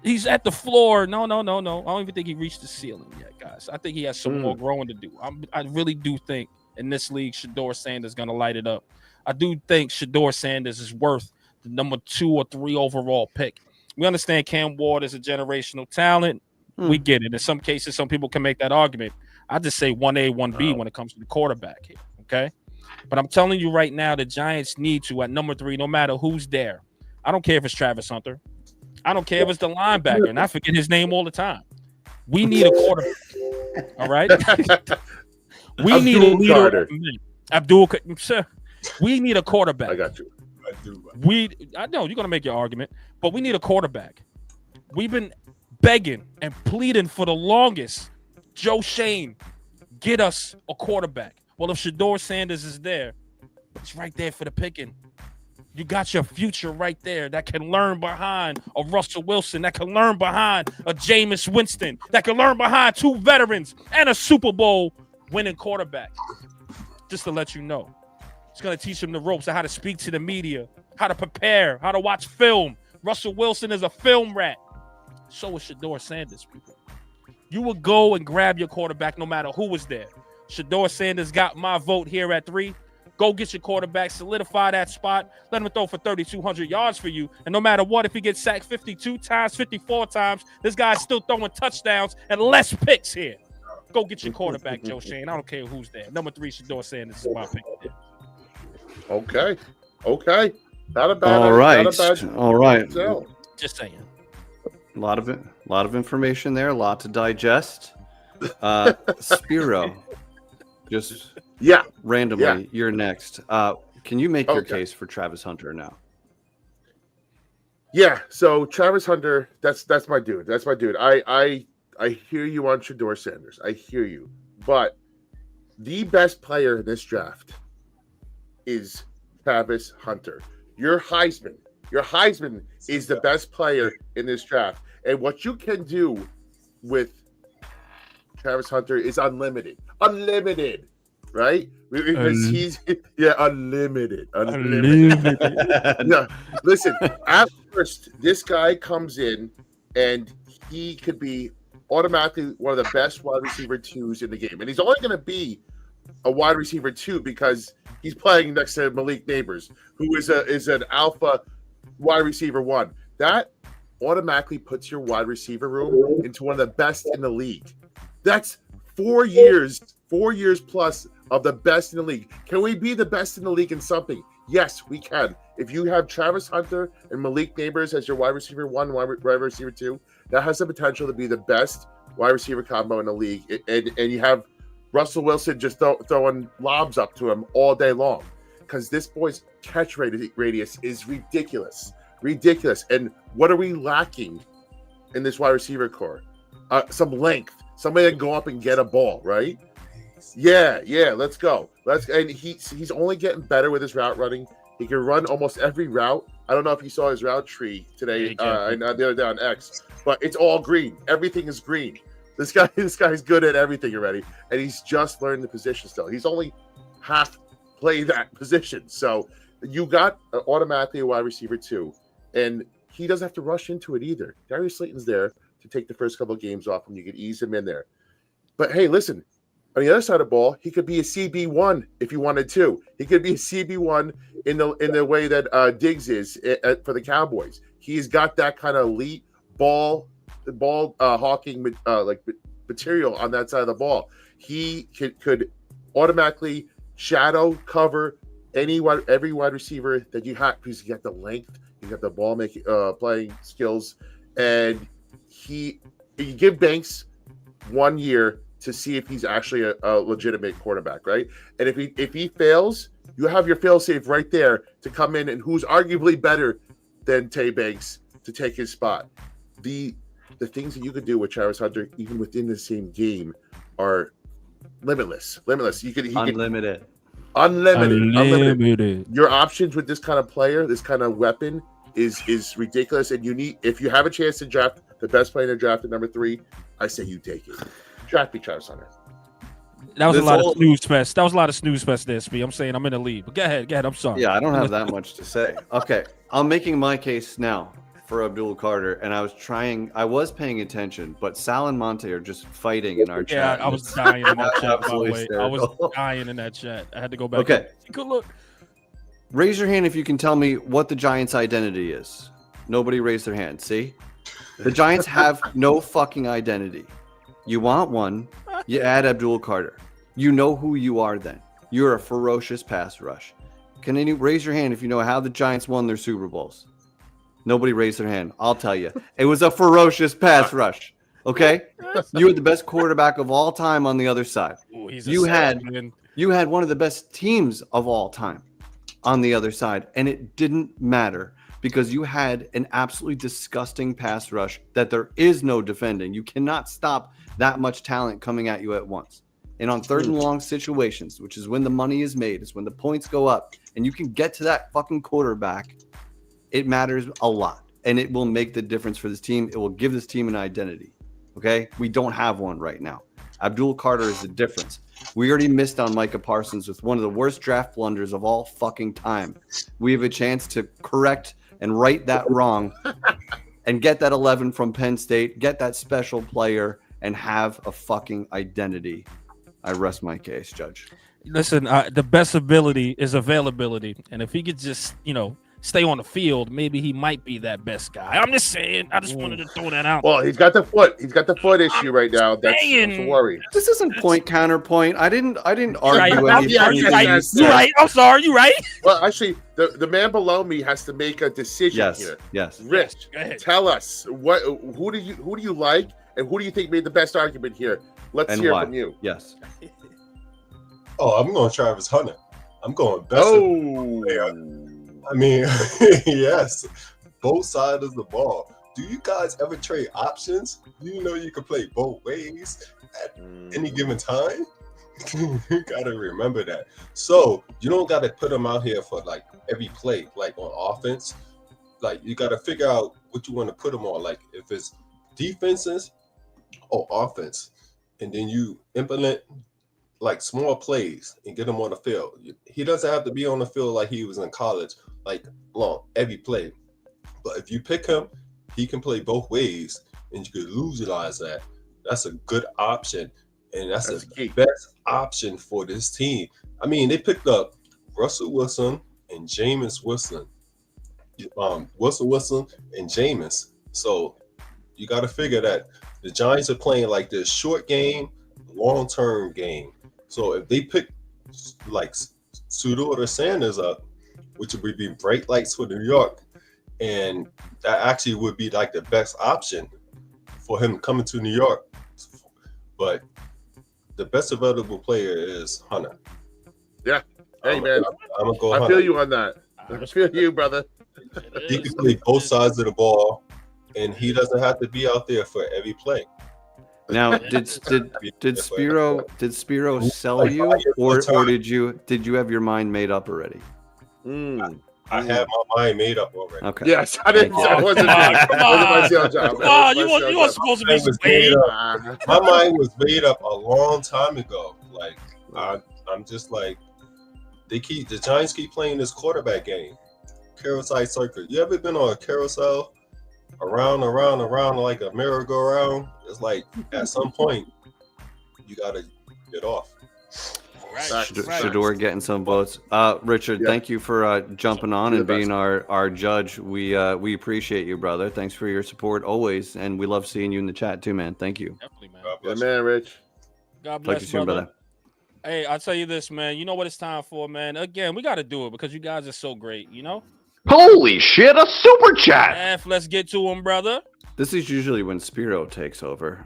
he's at the floor. No. I don't even think he reached the ceiling yet, guys. I think he has some more growing to do. I really do think in this league, Shedeur Sanders is going to light it up. I do think Shedeur Sanders is worth the number 2 or 3 overall pick. We understand Cam Ward is a generational talent. We get it. In some cases, some people can make that argument. I just say 1A, 1B when it comes to the quarterback here, okay? But I'm telling you right now, the Giants need to, at number 3, no matter who's there. I don't care if it's Travis Hunter. I don't care if it's the linebacker, and I forget his name all the time. We need a quarterback, all right? We need a leader. We need a quarterback. I got you. I know you're going to make your argument, but we need a quarterback. We've been begging and pleading for the longest. Joe Shane, get us a quarterback. Well, if Shedeur Sanders is there, it's right there for the picking. You got your future right there that can learn behind a Russell Wilson, that can learn behind a Jameis Winston, that can learn behind 2 veterans and a Super Bowl winning quarterback. Just to let you know. It's going to teach him the ropes of how to speak to the media, how to prepare, how to watch film. Russell Wilson is a film rat. So is Shedeur Sanders, people. You would go and grab your quarterback no matter who was there. Shedeur Sanders got my vote here at 3. Go get your quarterback, solidify that spot, let him throw for 3,200 yards for you. And no matter what, if he gets sacked 52 times, 54 times, this guy's still throwing touchdowns and less picks here. Go get your quarterback, Joe Shane. I don't care who's there. Number 3, Shedeur Sanders is my pick. Okay. Not a bad. All right. Just saying. A lot of information there, a lot to digest. Spiro, just randomly, you're next. Can you make your case for Travis Hunter now? Yeah. So Travis Hunter, that's my dude. That's my dude. I hear you on Shedeur Sanders. I hear you, but the best player in this draft is Travis Hunter. Your Heisman is the best player in this draft. And what you can do with Travis Hunter is unlimited, right? Because he's unlimited. Yeah. Listen, at first, this guy comes in and he could be automatically one of the best wide receiver 2s in the game. And he's only going to be a wide receiver 2 because he's playing next to Malik Neighbors, who is an alpha wide receiver 1. That automatically puts your wide receiver room into one of the best in the league. That's 4 years plus of the best in the league. Can we be the best in the league in something? Yes, we can. If you have Travis Hunter and Malik Neighbors as your wide receiver 1, wide receiver 2, that has the potential to be the best wide receiver combo in the league, and you have Russell Wilson just throwing lobs up to him all day long, because this boy's catch radius is ridiculous. And what are we lacking in this wide receiver core? Some length. Somebody that can go up and get a ball, right? Yeah. Let's go. And he's only getting better with his route running. He can run almost every route. I don't know if you saw his route tree today, the other day on X, but it's all green. Everything is green. This guy's good at everything already, and he's just learning the position still. He's only half play that position, so you got automatically a wide receiver too, and he doesn't have to rush into it either. Darius Slayton's there to take the first couple of games off, and you could ease him in there. But hey, listen, on the other side of the ball, he could be a CB1 if you wanted to. He could be a CB1 in the way that Diggs is for the Cowboys. He's got that kind of elite ball hawking material on that side of the ball. He could automatically shadow cover every wide receiver that you have, because you got the length, you got the ball making playing skills, and you give Banks 1 year to see if he's actually a legitimate quarterback, right? And if he fails, you have your fail-safe right there to come in, and who's arguably better than Tay Banks to take his spot. The things that you could do with Travis Hunter, even within the same game, are limitless. You could Unlimited. Your options with this kind of player, this kind of weapon, is ridiculous. And if you have a chance to draft the best player in the draft at number 3, I say you take it. Draft me Travis Hunter. That was a lot of snooze fest. That was a lot of snooze fest there, Speed. I'm saying I'm in the lead. But go ahead. I'm sorry. Yeah, I don't have that much to say. Okay, I'm making my case now for Abdul Carter, and I was paying attention, but Sal and Monte are just fighting in our chat. Yeah, I was dying in that chat, by the way. Hysterical. I was dying in that chat. I had to go back. Okay. Good look. Raise your hand if you can tell me what the Giants' identity is. Nobody raised their hand. See? The Giants have no fucking identity. You want one, you add Abdul Carter. You know who you are then. You're a ferocious pass rush. Can you raise your hand if you know how the Giants won their Super Bowls? Nobody raised their hand. I'll tell you. It was a ferocious pass rush. Okay? You had the best quarterback of all time on the other side. Ooh, you had one of the best teams of all time on the other side, and it didn't matter because you had an absolutely disgusting pass rush that there is no defending. You cannot stop that much talent coming at you at once. And on third and long situations, which is when the money is made, is when the points go up, and you can get to that fucking quarterback, it matters a lot, and it will make the difference for this team. It will give this team an identity. Okay? We don't have one right now. Abdul Carter is the difference. We already missed on Micah Parsons with one of the worst draft blunders of all fucking time. We have a chance to correct and right that wrong and get that 11 from Penn State, get that special player, and have a fucking identity. I rest my case, Judge. Listen, the best ability is availability. And if he could just, stay on the field, maybe he might be that best guy. I'm just saying. I just wanted to throw that out. Well, he's got the foot. He's got the foot issue right now. That's a worry. This isn't point counterpoint. I didn't argue anything. You're right. I'm sorry. You're right. Well, actually, the man below me has to make a decision here. Yes. Rich, tell us who do you like, and who do you think made the best argument here? Let's hear from you. Yes. Oh, I'm going Travis Hunter. I'm going best player. I mean, yes, both sides of the ball. Do you guys ever trade options? You know you can play both ways at any given time. You gotta remember that. So you don't gotta put them out here for like every play, like on offense. Like you gotta figure out what you want to put them on. Like if it's defenses or offense, and then you implement like small plays and get him on the field. He doesn't have to be on the field like he was in college, like long every play. But if you pick him, he can play both ways, and you could utilize that. That's a good option, and that's the best option for this team. I mean, they picked up Russell Wilson and Jameis Wilson. Wilson and Jameis. So you got to figure that the Giants are playing like this short game, long-term game. So if they pick like Sudor or Sanders up, which would be bright lights for New York, and that actually would be like the best option for him coming to New York but the best available player is Hunter. Yeah. Hey, man. I'm gonna go. I Hunter. feel you on that. I feel you, brother. He can play both sides of the ball, and he doesn't have to be out there for every play. Now, did Spiro sell you, or did you have your mind made up already? I have my mind made up already. Okay. Yes, I didn't. I wasn't my sales job. You weren't supposed to be swayed. My mind was made up a long time ago. Like I'm just like the Giants keep playing this quarterback game, carousel circuit. You ever been on a carousel, around like a merry-go-round? It's like at some point you gotta get off. Shador getting some votes. Richard, thank you for jumping on and being our judge. We appreciate you, brother. Thanks for your support always, and we love seeing you in the chat too, man. Thank you. Definitely, man. Yeah, man, Rich. God Talk bless to you, you soon, brother. Hey, I'll tell you this, man. You know what it's time for, man. Again, we got to do it because you guys are so great, you know? Holy shit, a super chat! Let's get to him, brother. This is usually when Spiro takes over.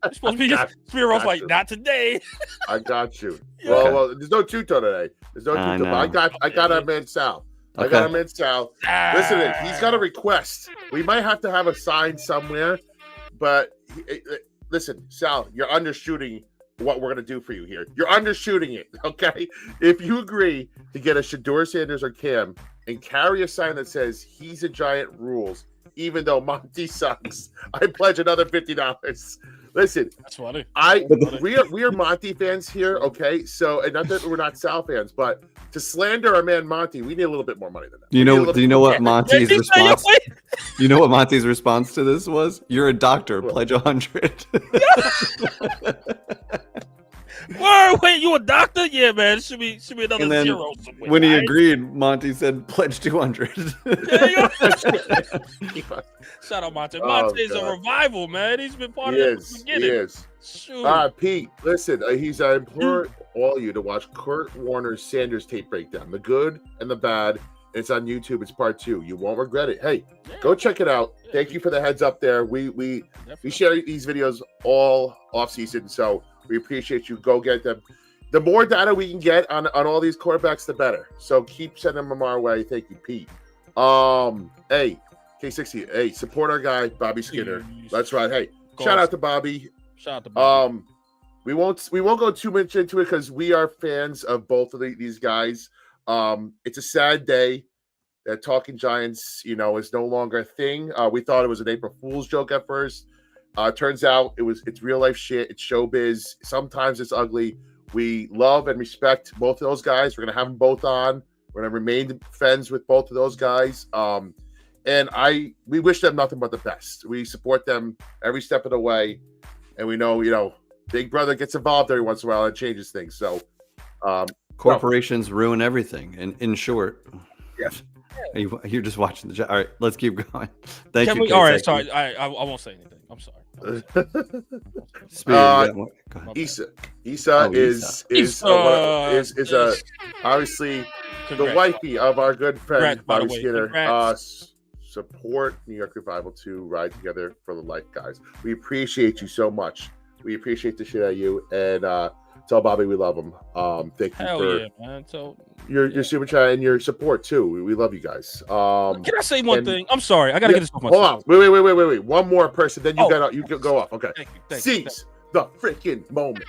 It's supposed to be Spiro's like, not today. I got you. Yeah. Well, there's no Tuto today. There's no Tuto. But I got our man Sal. I got our man Sal. Listen, he's got a request. We might have to have a sign somewhere, but listen, Sal, you're undershooting what we're going to do for you here. You're undershooting it, okay? If you agree to get a Shador Sanders or Cam and carry a sign that says he's a Giant rules, even though Monty sucks, I pledge another $50. Listen, that's funny. We are Monty fans here, okay? So, and not that we're not Sal fans, but to slander our man Monty, we need a little bit more money than that. Do you know what Monty's response? You know what Monty's response to this was? You're a doctor. Pledge 100. Wait, you a doctor? Yeah, man. It should be another and then zero somewhere. When he agreed, Monty said, "Pledge 200." Shout out Monty. Monty's a revival, man. He's been part of it from the beginning. He is. Shoot. Pete, listen. I implore all of you to watch Kurt Warner's Sanders tape breakdown, the good and the bad. It's on YouTube. It's part 2. You won't regret it. Hey, go check it out. Thank you for the heads up there. We share these videos all off season, so we appreciate you. Go get them. The more data we can get on all these quarterbacks, the better. So keep sending them our way. Thank you, Pete. Hey, K60. Hey, support our guy, Bobby Skinner. That's right. Hey, shout out to Bobby. Shout out to Bobby. We won't go too much into it because we are fans of both of these guys. It's a sad day that Talking Giants, is no longer a thing. We thought it was an April Fool's joke at first. Turns out it's real life shit. It's showbiz. Sometimes it's ugly. We love and respect both of those guys. We're gonna have them both on. We're gonna remain friends with both of those guys. And we wish them nothing but the best. We support them every step of the way, and we know, Big Brother gets involved every once in a while and changes things. So, corporations ruin everything. And in short, yes. You're just watching the chat. All right, let's keep going. Thank you. All right, sorry. I won't say anything. I'm sorry. Issa is obviously the wifey of our good friend Bobby Skinner. Support New York Revival to ride together for the life, guys. We appreciate you so much. We appreciate the shit out of you, and tell Bobby we love him. Thank you for man. your super chat and your support too. We love you guys. Can I say one thing? I'm sorry. I gotta get this off my Hold on. Wait. One more person. Then you go off. Okay. Seize the freaking moment.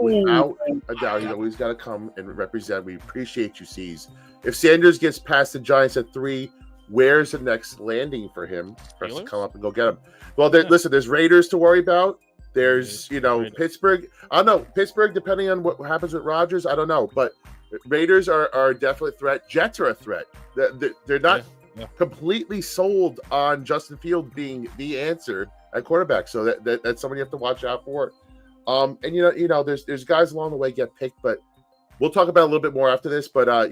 Without a doubt, he's always got to come and represent. We appreciate you, Seize. If Sanders gets past the Giants at 3, where's the next landing for him? For us to come up and go get him. Well, listen. There's Raiders to worry about. There's Pittsburgh. I don't know. Pittsburgh, depending on what happens with Rodgers, I don't know. But Raiders are definitely a threat. Jets are a threat. They're not completely sold on Justin Fields being the answer at quarterback. So that's someone you have to watch out for. And there's guys along the way get picked, but we'll talk about it a little bit more after this. But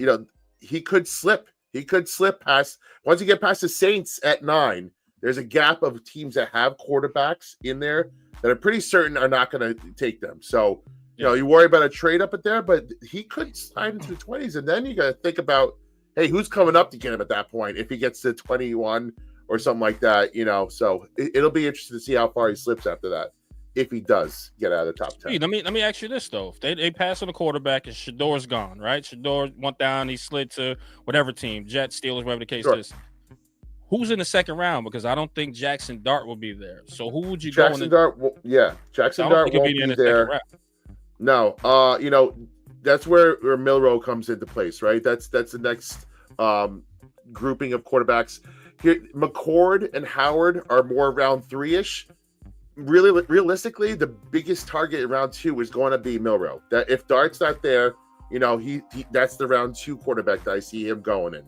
he could slip. He could slip past once you get past the Saints at 9. There's a gap of teams that have quarterbacks in there that are pretty certain are not going to take them. So, you worry about a trade up at there, but he could slide into the 20s. And then you got to think about, hey, who's coming up to get him at that point if he gets to 21 or something like that, So it'll be interesting to see how far he slips after that. if he does get out of the top 10. Hey, let me ask you this though: if they pass on the quarterback and Shador's gone, right? Shador went down, he slid to whatever team, Jets, Steelers, whatever the case is. Who's in the second round? Because I don't think Jackson Dart will be there. So who would you Jackson Dart? Jackson Dart won't be there. No, that's where Milroe comes into place, right? That's the next grouping of quarterbacks. Here, McCord and Howard are more around 3-ish. Really, realistically, the biggest target in round 2 is going to be Milroe. That if Dart's not there, he that's the round 2 quarterback that I see him going in.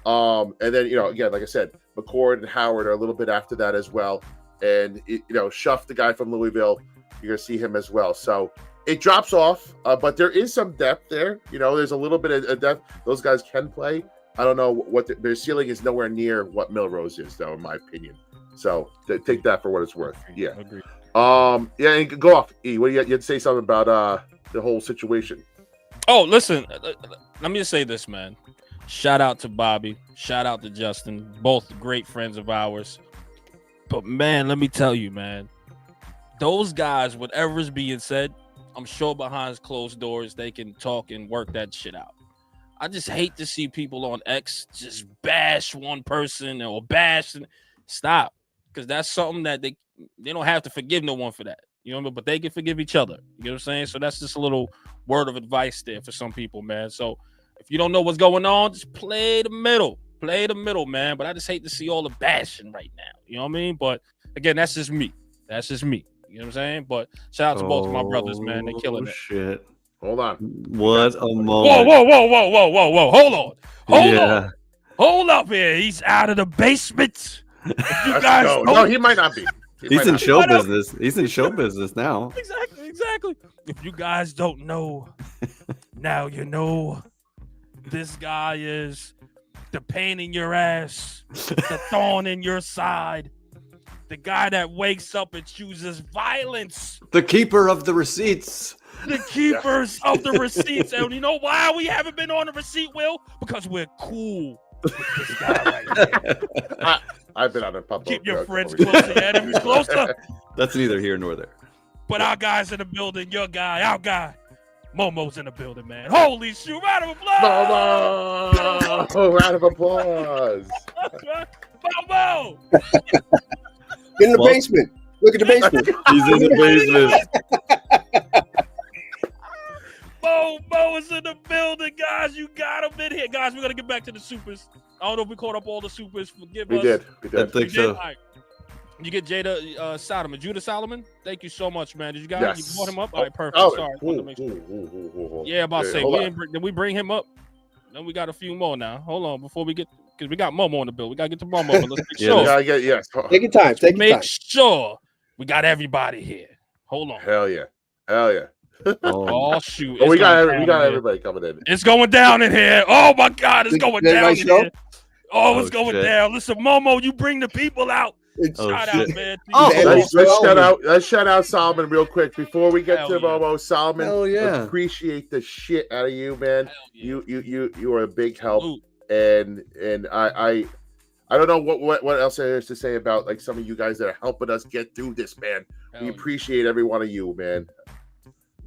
And then again, like I said, McCord and Howard are a little bit after that as well. And Schuff, the guy from Louisville, you're gonna see him as well. So it drops off, but there is some depth there. There's a little bit of depth. Those guys can play. I don't know what their ceiling is. Nowhere near what Milroe's is, though, in my opinion. So take that for what it's worth. Yeah. Agreed. Yeah. And go off, E. What do you had to say something about the whole situation? Oh, listen. Let me just say this, man. Shout out to Bobby. Shout out to Justin. Both great friends of ours. But, man, let me tell you, man. Those guys, whatever's being said, I'm sure behind closed doors they can talk and work that shit out. I just hate to see people on X just bash one person or bash. Stop. Because that's something that they don't have to forgive no one for that. You know what I mean? But they can forgive each other. You know what I'm saying? So that's just a little word of advice there for some people, man. So if you don't know what's going on, just play the middle. Play the middle, man. But I just hate to see all the bashing right now. You know what I mean? But again, that's just me. That's just me. You know what I'm saying? But shout out to both of my brothers, man. They're killing it. Shit. Hold on. What a moment. Whoa. Hold on. Hold up here. He's out of the basement. If you guys no, he might not be. He's in show business. He's in show business now. Exactly. If you guys don't know, now you know. This guy is the pain in your ass, the thorn in your side, the guy that wakes up and chooses violence. The keeper of the receipts. The keepers of the receipts. And you know why we haven't been on the receipt, Will? Because we're cool with this guy right here. I've been on a pub. Keep your friends closer, enemies closer. That's neither here nor there. But our guy's in the building, your guy, our guy. Momo's in the building, man. Holy shoot, round of applause! Momo! Round of applause. Momo! In the basement. Look at the basement. He's in the basement. Momo is in the building, guys. You got him in here. Guys, we're going to get back to the supers. I don't know if we caught up all the supers. Forgive us. We did. I think so. All right. You get Jada Solomon. Judah Solomon, thank you so much, man. Did you guys you brought him up? All right, perfect. Sorry. Yeah, about to say, did we bring him up? Then we got a few more now. Hold on, before we get, because we got Momo on the bill. We got to get to Momo, but let's make sure. Take your time. Make sure we got everybody here. Hold on. Hell yeah. Oh shoot. We got everybody coming in. It's going down in here. Oh my God, it's going down in here. Oh, it's going down. Listen, Momo, you bring the people out. Shout out, man. Let's shout out Solomon real quick before we get to Momo. Solomon, appreciate the shit out of you, man. You are a big help, and I don't know what else there is to say about like some of you guys that are helping us get through this, man. We appreciate every one of you, man.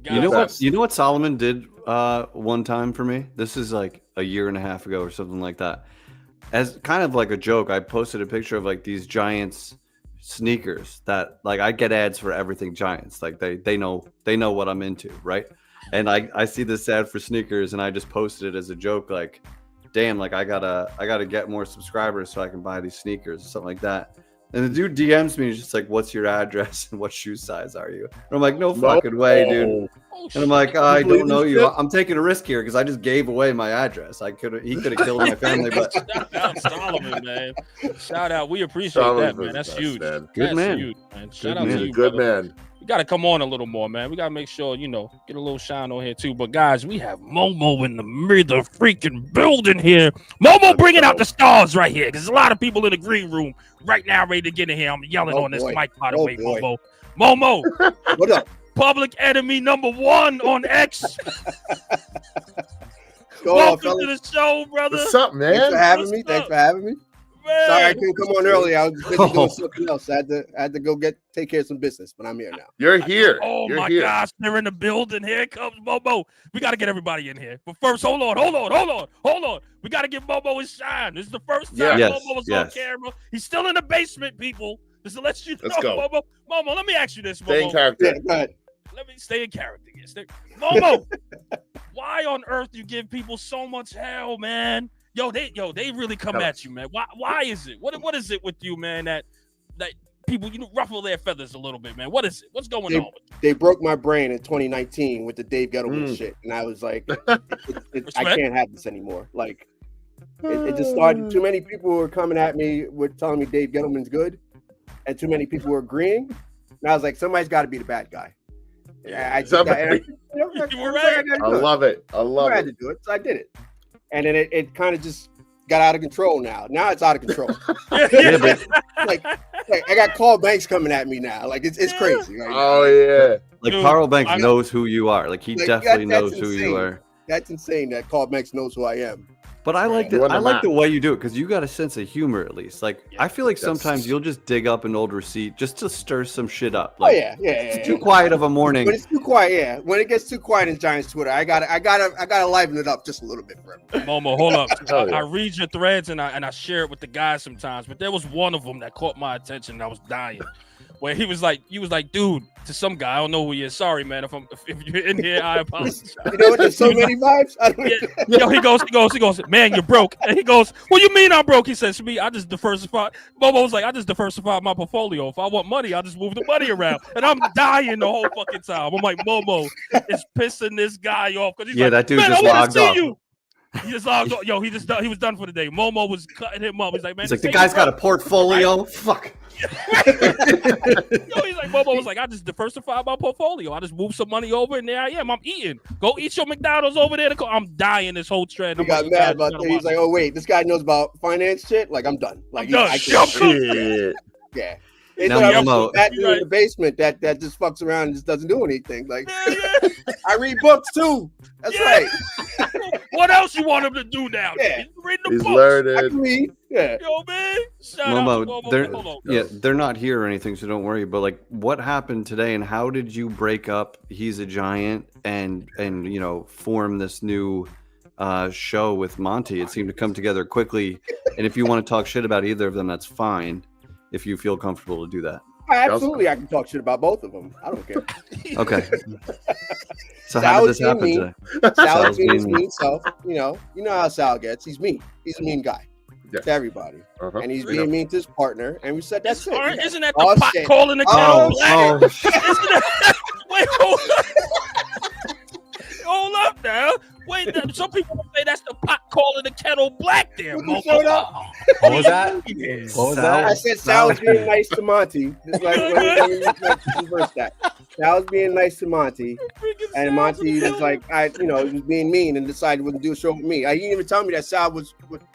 You know what Solomon did one time for me? This is like a year and a half ago or something like that. As kind of like a joke, I posted a picture of like these Giants sneakers that like I get ads for everything Giants. Like they know what I'm into, right? And I see this ad for sneakers and I just posted it as a joke, like, damn, like I gotta get more subscribers so I can buy these sneakers or something like that. And the dude DMs me, he's just like, what's your address and what shoe size are you? And I'm like, no fucking way, dude. And I'm like, I don't know you. I'm taking a risk here because I just gave away my address. He could have killed my family, but shout out Solomon, man. Shout out. We appreciate that, man. That's huge. Man. Good man. Shout out to you, good brother. Man. You got to come on a little more, man. We got to make sure, get a little shine on here too. But guys, we have Momo in the freaking building here. Momo bringing out the stars right here because there's a lot of people in the green room right now ready to get in here. I'm yelling on this mic, by the way, Momo. Momo, what up? Public enemy number 1 on X. Welcome to the show, brother. What's up, man? Thanks for having me. man. Sorry, I couldn't come on early. I was busy doing something else. I had to go take care of some business, but I'm here now. You're here. Oh You're my here. gosh, they're in the building. Here comes Momo. We got to get everybody in here. But first, hold on. We got to give Momo his shine. This is the first time Momo was on camera. He's still in the basement, people. Just to let you know, Let's go. Momo, let me ask you this, Momo. Stay in character. Yeah, go ahead. Let me stay in character. Momo, why on earth you give people so much hell, man? Yo, they really come at you, man. Why is it? What is it with you, man? That people ruffle their feathers a little bit, man. What is it? What's going on? They broke my brain in 2019 with the Dave Gettleman shit, and I was like, I can't have this anymore. Like, it just started. Too many people were coming at me with telling me Dave Gettleman's good, and too many people were agreeing. And I was like, somebody's got to be the bad guy. I love it. I had to do it, so I did it. And then it kind of just got out of control now. Now it's out of control. like I got Carl Banks coming at me now. Like it's crazy. Right? Oh yeah. Like Carl Banks knows who you are. Like he definitely knows who you are. That's insane that Carl Banks knows who I am. But I like the way you do it because you got a sense of humor at least. Like I feel like sometimes you'll just dig up an old receipt just to stir some shit up. Like, it's too quiet of a morning. When it's too quiet, yeah. When it gets too quiet in Giants Twitter, I gotta liven it up just a little bit for everybody. Momo, hold up. I read your threads and I share it with the guys sometimes, but there was one of them that caught my attention. And I was dying. Where you was like, dude, to some guy, I don't know who he is. Sorry, man. If you're in here, I apologize. You know, there's so many vibes. He goes, man, you're broke. And he goes, what do you mean I'm broke? He says to me, I just diversified. Momo was like, I just diversified my portfolio. If I want money, I'll just move the money around. And I'm dying the whole fucking time. I'm like, Momo is pissing this guy off because he's like, that dude man, just logged off. He just logged off. Yo, he was done for the day. Momo was cutting him up. He's like, man, the guy's got a portfolio. Fuck. He's like, Momo was like, I just diversified my portfolio. I just moved some money over, and there I am. I'm eating. Go eat your McDonald's over there. I'm dying this whole trend. He got mad about that. He's like, oh wait, this guy knows about finance shit. Like I'm done. Like I'm done. Yeah. Now, that dude in the basement that just fucks around and just doesn't do anything. Like I read books too. That's right. What else you want him to do now? Yeah. He's reading the books. Learning. I can read. Yeah. Yo, man. Momo, they're not here or anything, so don't worry. But like, what happened today, and how did you break up He's a Giant and form this new show with Monty? It seemed to come together quickly. And if you want to talk shit about either of them, that's fine. If you feel comfortable to do that. Absolutely, I can talk shit about both of them. I don't care. Okay. So how did this happen today? Sal's being his mean self. You know how Sal gets. He's mean. He's a mean guy to everybody, and he's being mean to his partner. And we said that's it. Isn't that the pot calling the kettle black? Wait, hold up now. Wait, some people say that's the pot calling the kettle black there, Momo. What was that? I said Sal was being nice to Monty. Just like reverse that. Sal was being nice to Monty, and Monty was like, he was being mean and decided he wouldn't do a show with me. He didn't even tell me that Sal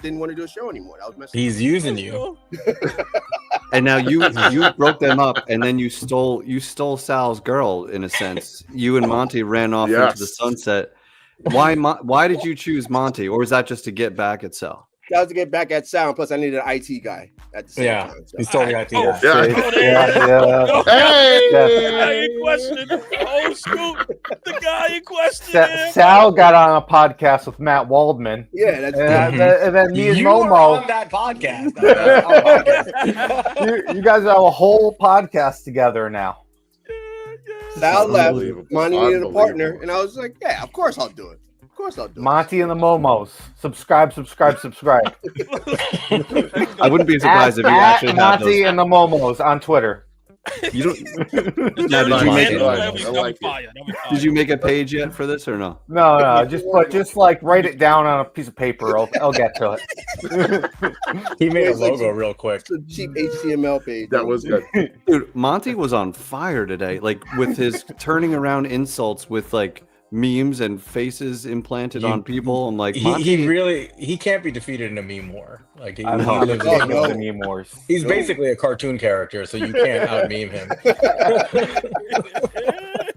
didn't want to do a show anymore. That was messed up. He's using you. And now you broke them up, and then you stole Sal's girl in a sense. You and Monty ran off into the sunset. Why did you choose Monty, or was that just to get back at Sal? That was to get back at Sal. Plus, I needed an IT guy at the same time. So. He stole the IT guy. Guy in question. Oh, Scoot. The guy in question. Sal got on a podcast with Matt Waldman. Yeah, that's and then me and Momo were on that podcast. You guys have a whole podcast together now. Sal left. Monty needed a partner, and I was like, "Yeah, of course I'll do it. Of course I'll do it." Monty and the Momos. Subscribe. I wouldn't be surprised if you actually have Monty and the Momos on Twitter. You don't. Did you make a page yet for this or no? No. Just write it down on a piece of paper. I'll get to it. He made a logo real quick. It's a cheap HTML page. That was good. Dude, Monty was on fire today. Like with his turning around insults with like memes and faces implanted on people. I'm like, he can't be defeated in a meme war. Like he lives in meme wars. He's basically a cartoon character, so you can't out meme him.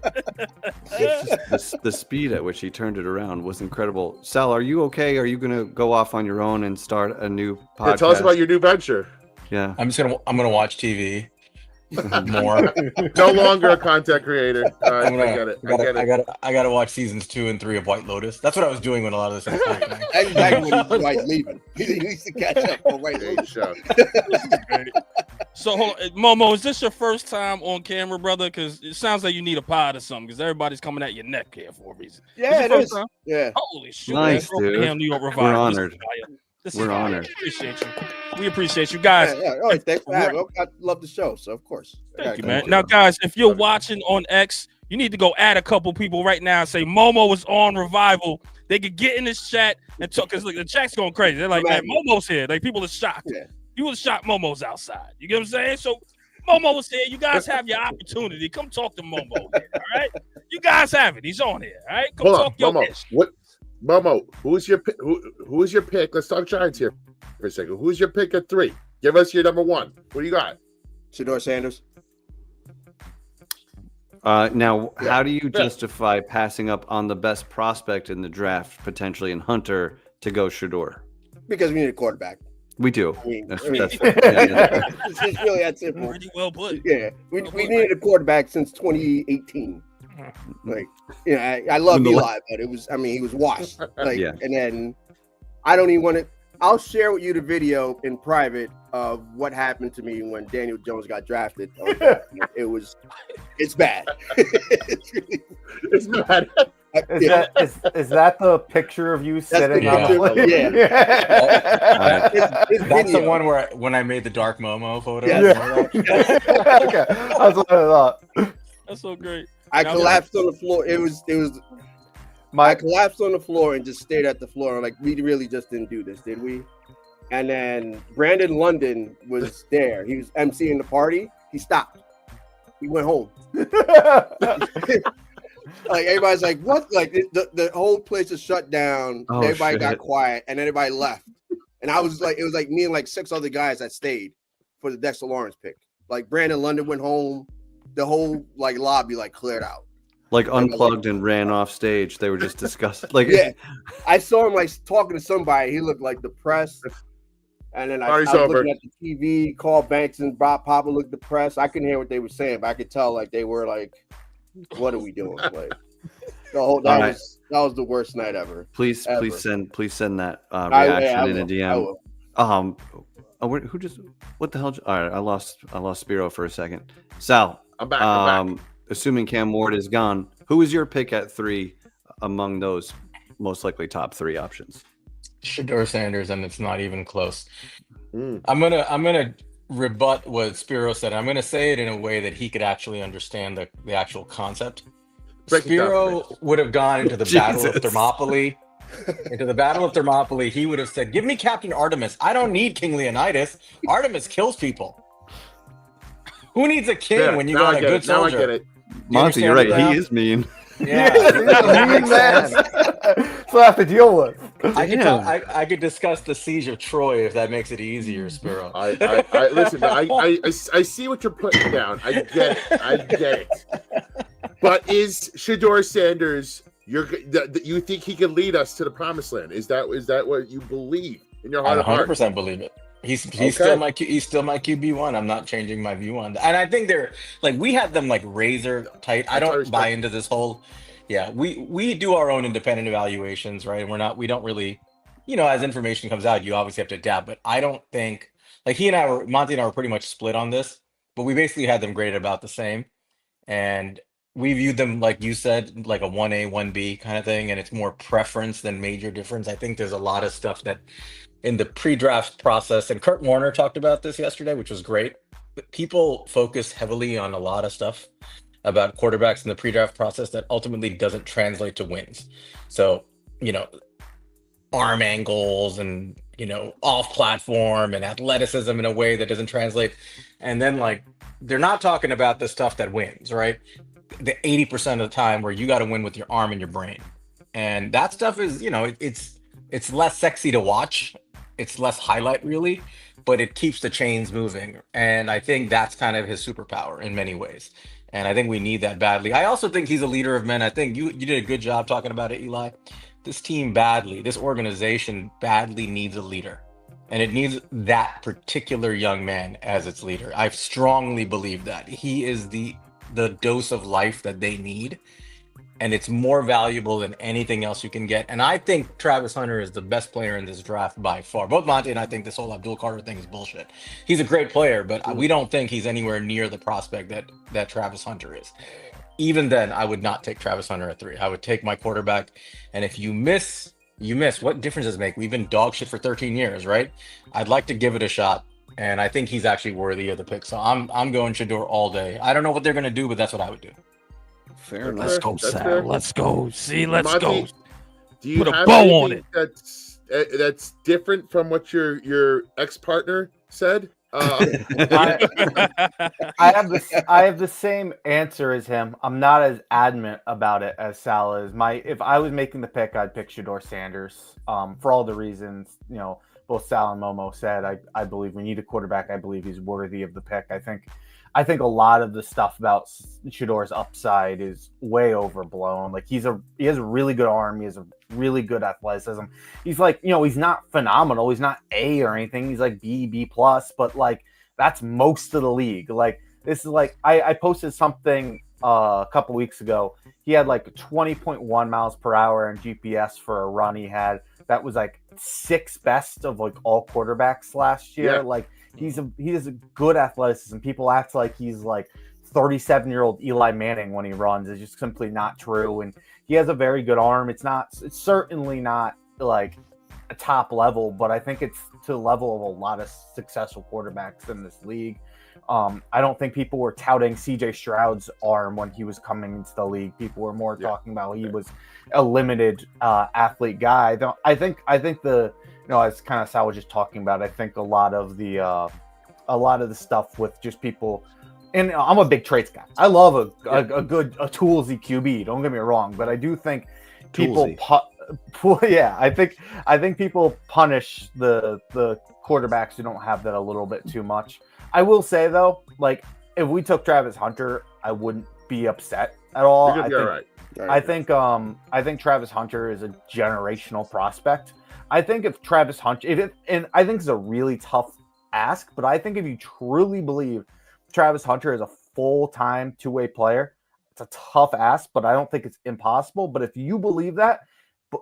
The speed at which he turned it around was incredible. Sal, are you okay? Are you going to go off on your own and start a new podcast? Yeah, tell us about your new venture. Yeah, I'm gonna watch TV more. No longer a content creator. I get it. I gotta watch seasons 2 and 3 of White Lotus. That's what I was doing when a lot of this was happening. That's exactly when he's leaving. He needs to catch up on White Lotus. Show. So, hold on. Momo, is this your first time on camera, brother? Because it sounds like you need a pod or something. Because everybody's coming at your neck here for a reason. Yeah, it is. Yeah. Holy shit! Nice, dude. New York We're Revival. honored. We're honored. Appreciate you. We appreciate you guys. Yeah. All right, thanks for having me. I love the show, so of course. Thank you, man. Now, guys, if you're watching on X, you need to go add a couple people right now and say Momo was on Revival. They could get in this chat and talk, because the chat's going crazy. They're like, man, Momo's here. Like, people are shocked. Yeah. People are shocked Momo's outside. You get what I'm saying? So Momo was here. You guys have your opportunity. Come talk to Momo here, all right? You guys have it. He's on here, all right? Come talk your Momo. ish. Momo, who's your pick? Let's talk Giants here for a second. Who's your pick at 3? Give us your number 1. What do you got? Shedeur Sanders. Now, how do you justify passing up on the best prospect in the draft, potentially in Hunter, to go Shedeur? Because we need a quarterback. We do. It's really that simple. Pretty well put. Yeah, we needed a quarterback since 2018. Like, I love Eli, but he was washed. Like, and then I don't even want to. I'll share with you the video in private of what happened to me when Daniel Jones got drafted. It's bad. It's bad. Is that the picture of you sitting on the plane? Yeah. That's the one where when I made the dark Momo photo. Okay. That's what I thought. That's so great. I collapsed on the floor. I collapsed on the floor and just stayed at the floor. Like, we really just didn't do this, did we? And then Brandon London was there. He was emceeing the party. He stopped. He went home. Like, everybody's like, what? Like, the whole place is shut down. Oh, everybody shit. got quiet, and everybody left. And I was like, it was like me and like 6 other guys that stayed for the Dexter Lawrence pick. Like, Brandon London went home. The whole like lobby like cleared out. Like unplugged and ran off stage. They were just disgusted. Like, yeah, I saw him like talking to somebody. He looked like depressed. And then I was looking at the TV. Carl Banks and Bob Papa looked depressed. I couldn't hear what they were saying, but I could tell like they were like, "What are we doing?" Like, that was the worst night ever. Please send that reaction in a DM. What the hell? All right, I lost Spiro for a second. Sal, I'm back. Assuming Cam Ward is gone, who is your pick at 3 among those most likely top 3 options? Shedeur Sanders, and it's not even close. I'm gonna rebut what Spiro said. I'm gonna say it in a way that he could actually understand the actual concept. Spiro would have gone into the Battle of Thermopylae. He would have said, "Give me Captain Artemis. I don't need King Leonidas. Artemis kills people. Who needs a king when you got a good soldier?" Now I get it. Monty, you're right. He is mean. Yeah, he's a mean man. So I have to deal with. I could discuss the siege of Troy if that makes it easier, Spiro. Listen. I see what you're putting down. I get it. But is Shedeur Sanders? You think he can lead us to the promised land? Is that what you believe in your heart of heart? 100% believe it. He's still my QB1. I'm not changing my view on that. And I think they're like, we had them like razor tight. I don't buy into this whole. Yeah, we do our own independent evaluations, right? And we don't really, as information comes out, you obviously have to adapt. But I don't think like Monty and I were pretty much split on this, but we basically had them graded about the same. And we viewed them, like you said, like a 1A, 1B kind of thing. And it's more preference than major difference. I think there's a lot of stuff that in the pre-draft process, and Kurt Warner talked about this yesterday, which was great. But people focus heavily on a lot of stuff about quarterbacks in the pre-draft process that ultimately doesn't translate to wins. So, arm angles and, off platform and athleticism in a way that doesn't translate. And then like, they're not talking about the stuff that wins, right? The 80% of the time where you got to win with your arm and your brain. And that stuff is, it's less sexy to watch. It's less highlight really, but it keeps the chains moving. And I think that's kind of his superpower in many ways. And I think we need that badly. I also think he's a leader of men. I think you did a good job talking about it, Eli. This team this organization badly needs a leader. And it needs that particular young man as its leader. I strongly believe that. He is the dose of life that they need. And it's more valuable than anything else you can get. And I think Travis Hunter is the best player in this draft by far. Both Monty and I think this whole Abdul Carter thing is bullshit. He's a great player, but we don't think he's anywhere near the prospect that Travis Hunter is. Even then, I would not take Travis Hunter at 3. I would take my quarterback. And if you miss, you miss. What difference does it make? We've been dog shit for 13 years, right? I'd like to give it a shot. And I think he's actually worthy of the pick. So I'm going Shador all day. I don't know what they're going to do, but that's what I would do. Fair enough. Let's go, Sal. Let's go. See, let's Monty, go. Do you Put a have bow on anything that's different from what your ex-partner said? I have the same answer as him. I'm not as adamant about it as Sal is. If I was making the pick, I'd pick Shador Sanders. For all the reasons, both Sal and Momo said. I believe we need a quarterback. I believe he's worthy of the pick. I think a lot of the stuff about Shador's upside is way overblown. Like he has a really good arm. He has a really good athleticism. He's like, he's not phenomenal. He's not A or anything. He's like B plus, but like that's most of the league. Like this is like, I posted something a couple weeks ago. He had like 20.1 miles per hour in GPS for a run he had. That was like 6th best of like all quarterbacks last year. Yeah. Like, he has a good athleticism. People act like he's like 37-year-old Eli Manning when he runs. It's just simply not true. And he has a very good arm. It's certainly not like a top level, but I think it's to the level of a lot of successful quarterbacks in this league. I don't think people were touting CJ Stroud's arm when he was coming into the league. People were more talking about he was a limited athlete guy. I think as kind of Sal was just talking about, I think a lot of the stuff with just people, and I'm a big traits guy. I love a good toolsy QB. Don't get me wrong, but I do think people, I think people punish the quarterbacks who don't have that a little bit too much. I will say though, like if we took Travis Hunter, I wouldn't be upset at all. I think Travis Hunter is a generational prospect. I think if Travis Hunter, and I think it's a really tough ask, but I think if you truly believe Travis Hunter is a full-time two-way player, it's a tough ask, but I don't think it's impossible. But if you believe that,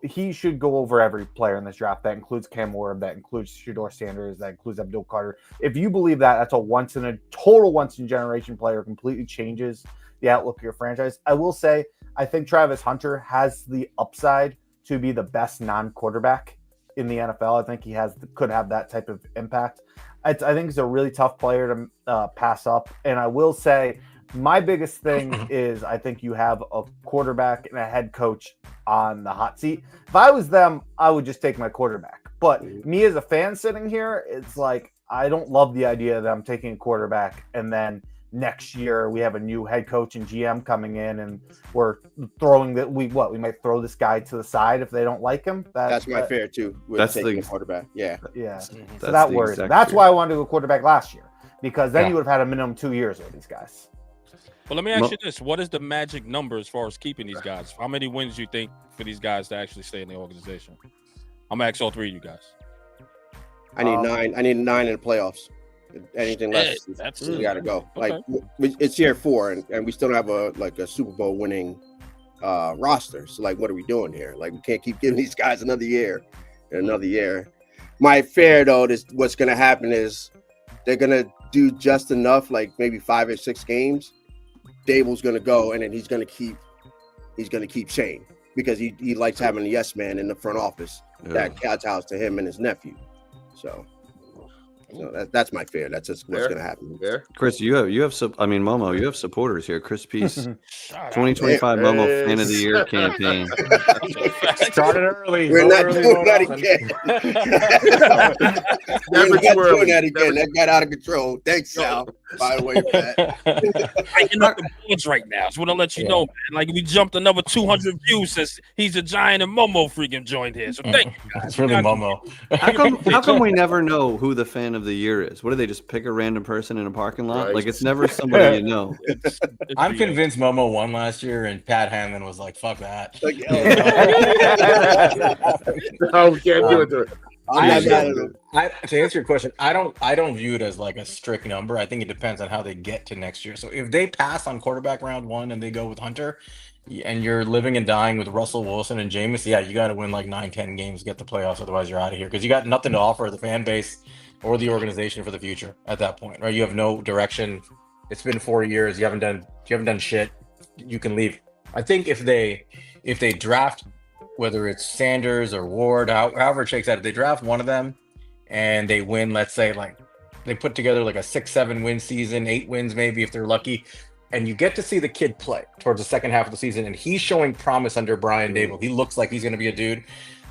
he should go over every player in this draft. That includes Cam Ward, that includes Shador Sanders, that includes Abdul Carter. If you believe that, that's a once-in-a-generation player, completely changes the outlook of your franchise. I will say, I think Travis Hunter has the upside to be the best non-quarterback in the NFL. I think he could have that type of impact. I think he's a really tough player to pass up. And I will say my biggest thing is I think you have a quarterback and a head coach on the hot seat. If I was them, I would just take my quarterback. But me as a fan sitting here, it's like I don't love the idea that I'm taking a quarterback and then next year we have a new head coach and GM coming in and we're throwing we might throw this guy to the side if they don't like him. That's my fear too. That's taking a quarterback. Yeah. So that worries me. That's why I wanted to go quarterback last year, because then you would have had a minimum 2 years with these guys. Well, let me ask you this. What is the magic number as far as keeping these guys? How many wins do you think for these guys to actually stay in the organization? I'm going to ask all three of you guys. I need 9. I need 9 in the playoffs. Anything less, we got to go. Okay. Like it's year 4, and we still don't have a Super Bowl winning roster. So like, what are we doing here? Like, we can't keep giving these guys another year and another year. My fear though is what's going to happen is they're going to do just enough, like maybe 5 or 6 games. Daboll's going to go, and then he's going to keep Shane because he likes having a yes man in the front office that kowtows to him and his nephew. So that's my fear. That's just what's going to happen. Chris, you have Momo, you have supporters here. Chris Peace, 2025 Momo Fan of the Year campaign. Started early. We're not doing that again. That got out of control. Thanks, Sal. By the way, breaking up the boards right now. Just want to let you know, man. Like we jumped another 200 views since he's a Giant and Momo freaking joined here. So thank you guys. It's really Momo. How come we never know who the Fan of of the year is? What do they just pick a random person in a parking lot? Right. Like it's never somebody you know. I'm convinced Momo won last year, and Pat Hanlon was like, "Fuck that." Like, No, we can't do it. To answer your question, I don't view it as like a strict number. I think it depends on how they get to next year. So if they pass on quarterback round 1 and they go with Hunter, and you're living and dying with Russell Wilson and Jameis, yeah, you got to win like 9-10 games to get the playoffs. Otherwise, you're out of here because you got nothing to offer the fan base or the organization for the future at that point, right? You have no direction. It's been 4 years. You haven't done shit. You can leave. I think if they draft, whether it's Sanders or Ward, however it shakes out, if they draft one of them and they win, let's say like they put together like a 6-7 win season, 8 wins maybe if they're lucky, and you get to see the kid play towards the second half of the season, and he's showing promise under Brian Daboll. He looks like he's going to be a dude.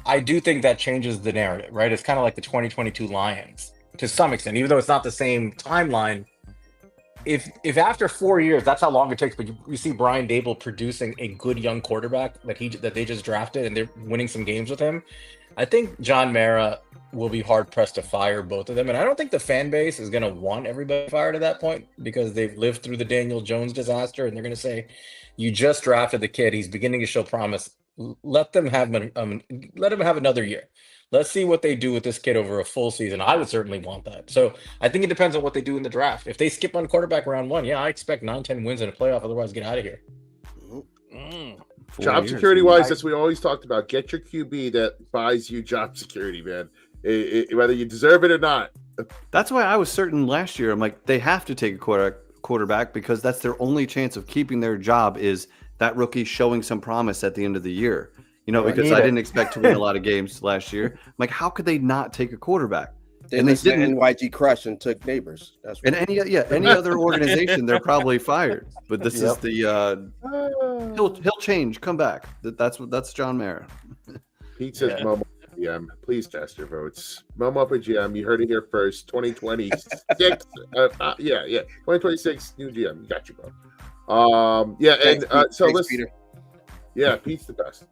I do think that changes the narrative, right? It's kind of like the 2022 Lions to some extent, even though it's not the same timeline. If after 4 years, that's how long it takes, but you see Brian Daboll producing a good young quarterback that they just drafted, and they're winning some games with him, I think John Mara will be hard pressed to fire both of them. And I don't think the fan base is going to want everybody fired at that point because they've lived through the Daniel Jones disaster, and they're going to say, "You just drafted the kid; he's beginning to show promise. Let them have another year. Let's see what they do with this kid over a full season." I would certainly want that. So I think it depends on what they do in the draft. If they skip on quarterback round 1, yeah, I expect 9-10 wins in a playoff. Otherwise, get out of here. Job security wise, that's what we always talked about. Get your QB that buys you job security, man. Whether you deserve it or not. That's why I was certain last year. I'm like, they have to take a quarterback because that's their only chance of keeping their job is that rookie showing some promise at the end of the year. You know, because I didn't expect to win a lot of games last year. I'm like, how could they not take a quarterback? And they didn't. NYG Crush and took Neighbors. That's and any other organization, they're probably fired. But this is the he'll change, come back. That's John Mara. Pete says Momo GM. Please cast your votes. Momo for GM. You heard it here first. 2026. 2026 new GM. You got your vote. So listen. Peter. Yeah, Pete's the best.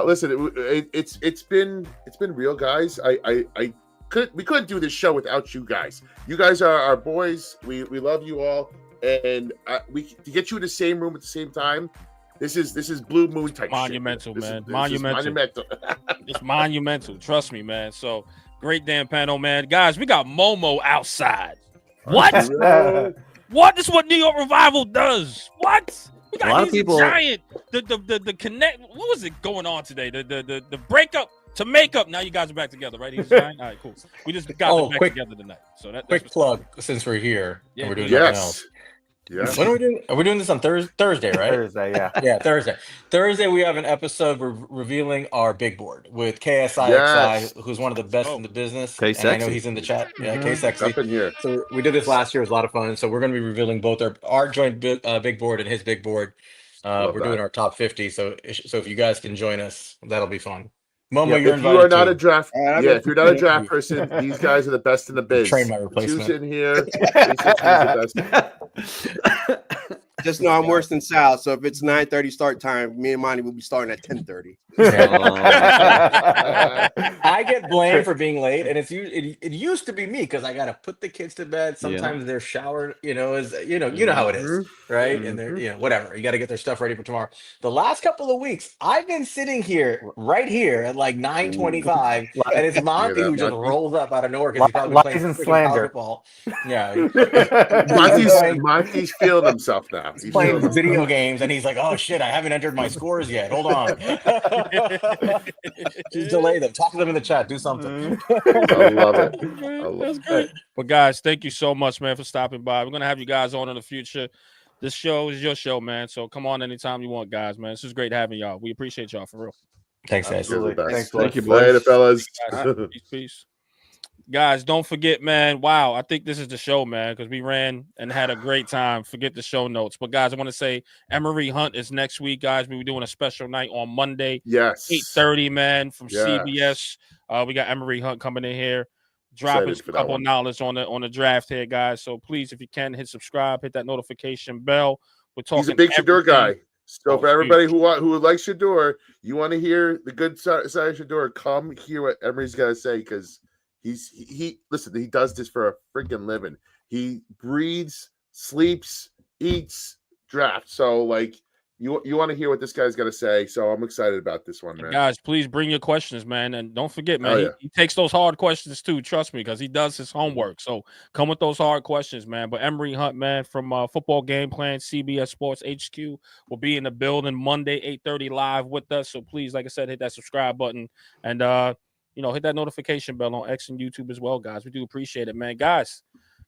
Listen, it's been real, guys. We couldn't do this show without you guys. You guys are our boys. We love you all, and to get you in the same room at the same time. This is Blue Moon type monumental, shit. man. This monumental. It's monumental. Trust me, man. So great damn panel, man. Guys, we got Momo outside. What? What? This is what New York Revival does. What? We got, a lot of people giant. The connect. What was it going on today? The breakup to make up. Now you guys are back together, right? He's giant. All right, cool. We just got them back together tonight. So that's quick plug since we're here. Yeah, and we're doing nothing else. Yeah. When are we doing? Are we doing this on Thursday, right? Thursday, yeah. Yeah, Thursday. Thursday, we have an episode. We're revealing our big board with KSIXI, who's one of the best in the business. And I know he's in the chat. Yeah, KSIXI. Up in here. So we did this last year. It was a lot of fun. So we're going to be revealing both our joint big board and his big board. We're doing our top 50. So if you guys can join us, that'll be fun. Momo, you're invited. If you are not a draft, if you're not a draft person, these guys are the best in the biz. Train my replacement. Choose in here. Just know I'm worse than Sal. So if it's 9:30 start time, me and Monty will be starting at 10:30. I get blamed for being late, and it used to be me because I gotta put the kids to bed. Sometimes they're showered, you know how it is, right? And they're whatever. You got to get their stuff ready for tomorrow. The last couple of weeks, I've been sitting here right here at like 9:25, and it's Monty who just rolls up out of nowhere because he's probably playing basketball. Yeah, Monty's feeling himself now. He's playing video games, and he's like, "Oh shit, I haven't entered my scores yet. Hold on." Just delay them. Talk to them in the chat. Do something. I love it. That's great. But guys, thank you so much, man, for stopping by. We're gonna have you guys on in the future. This show is your show, man. So come on anytime you want, guys, man. This is great having y'all. We appreciate y'all for real. Thanks, guys. Thank you, later, fellas. Peace. Guys, don't forget, man. Wow, I think this is the show, man, because we ran and had a great time. Forget the show notes. But, guys, I want to say Emery Hunt is next week, guys. We'll be doing a special night on Monday. Yes. 8:30, man, from CBS. We got Emery Hunt coming in here, dropping a couple of knowledge on the draft here, guys. So, please, if you can, hit subscribe, hit that notification bell. We're talking. He's a big Shador guy. So for everybody who likes Shador, you want to hear the good side of Shador, come hear what Emery's got to say because Listen, he does this for a freaking living. He breathes, sleeps, eats, drafts. So like you want to hear what this guy's got to say. So I'm excited about this one, man. Guys, please bring your questions, man, and don't forget, man. He takes those hard questions too. Trust me, because he does his homework. So come with those hard questions, man. But Emery Hunt, man, from Football Game Plan, CBS Sports HQ, will be in the building Monday, 8:30 live with us. So please, like I said, hit that subscribe button and hit that notification bell on X and YouTube as well, guys. We do appreciate it, man. Guys,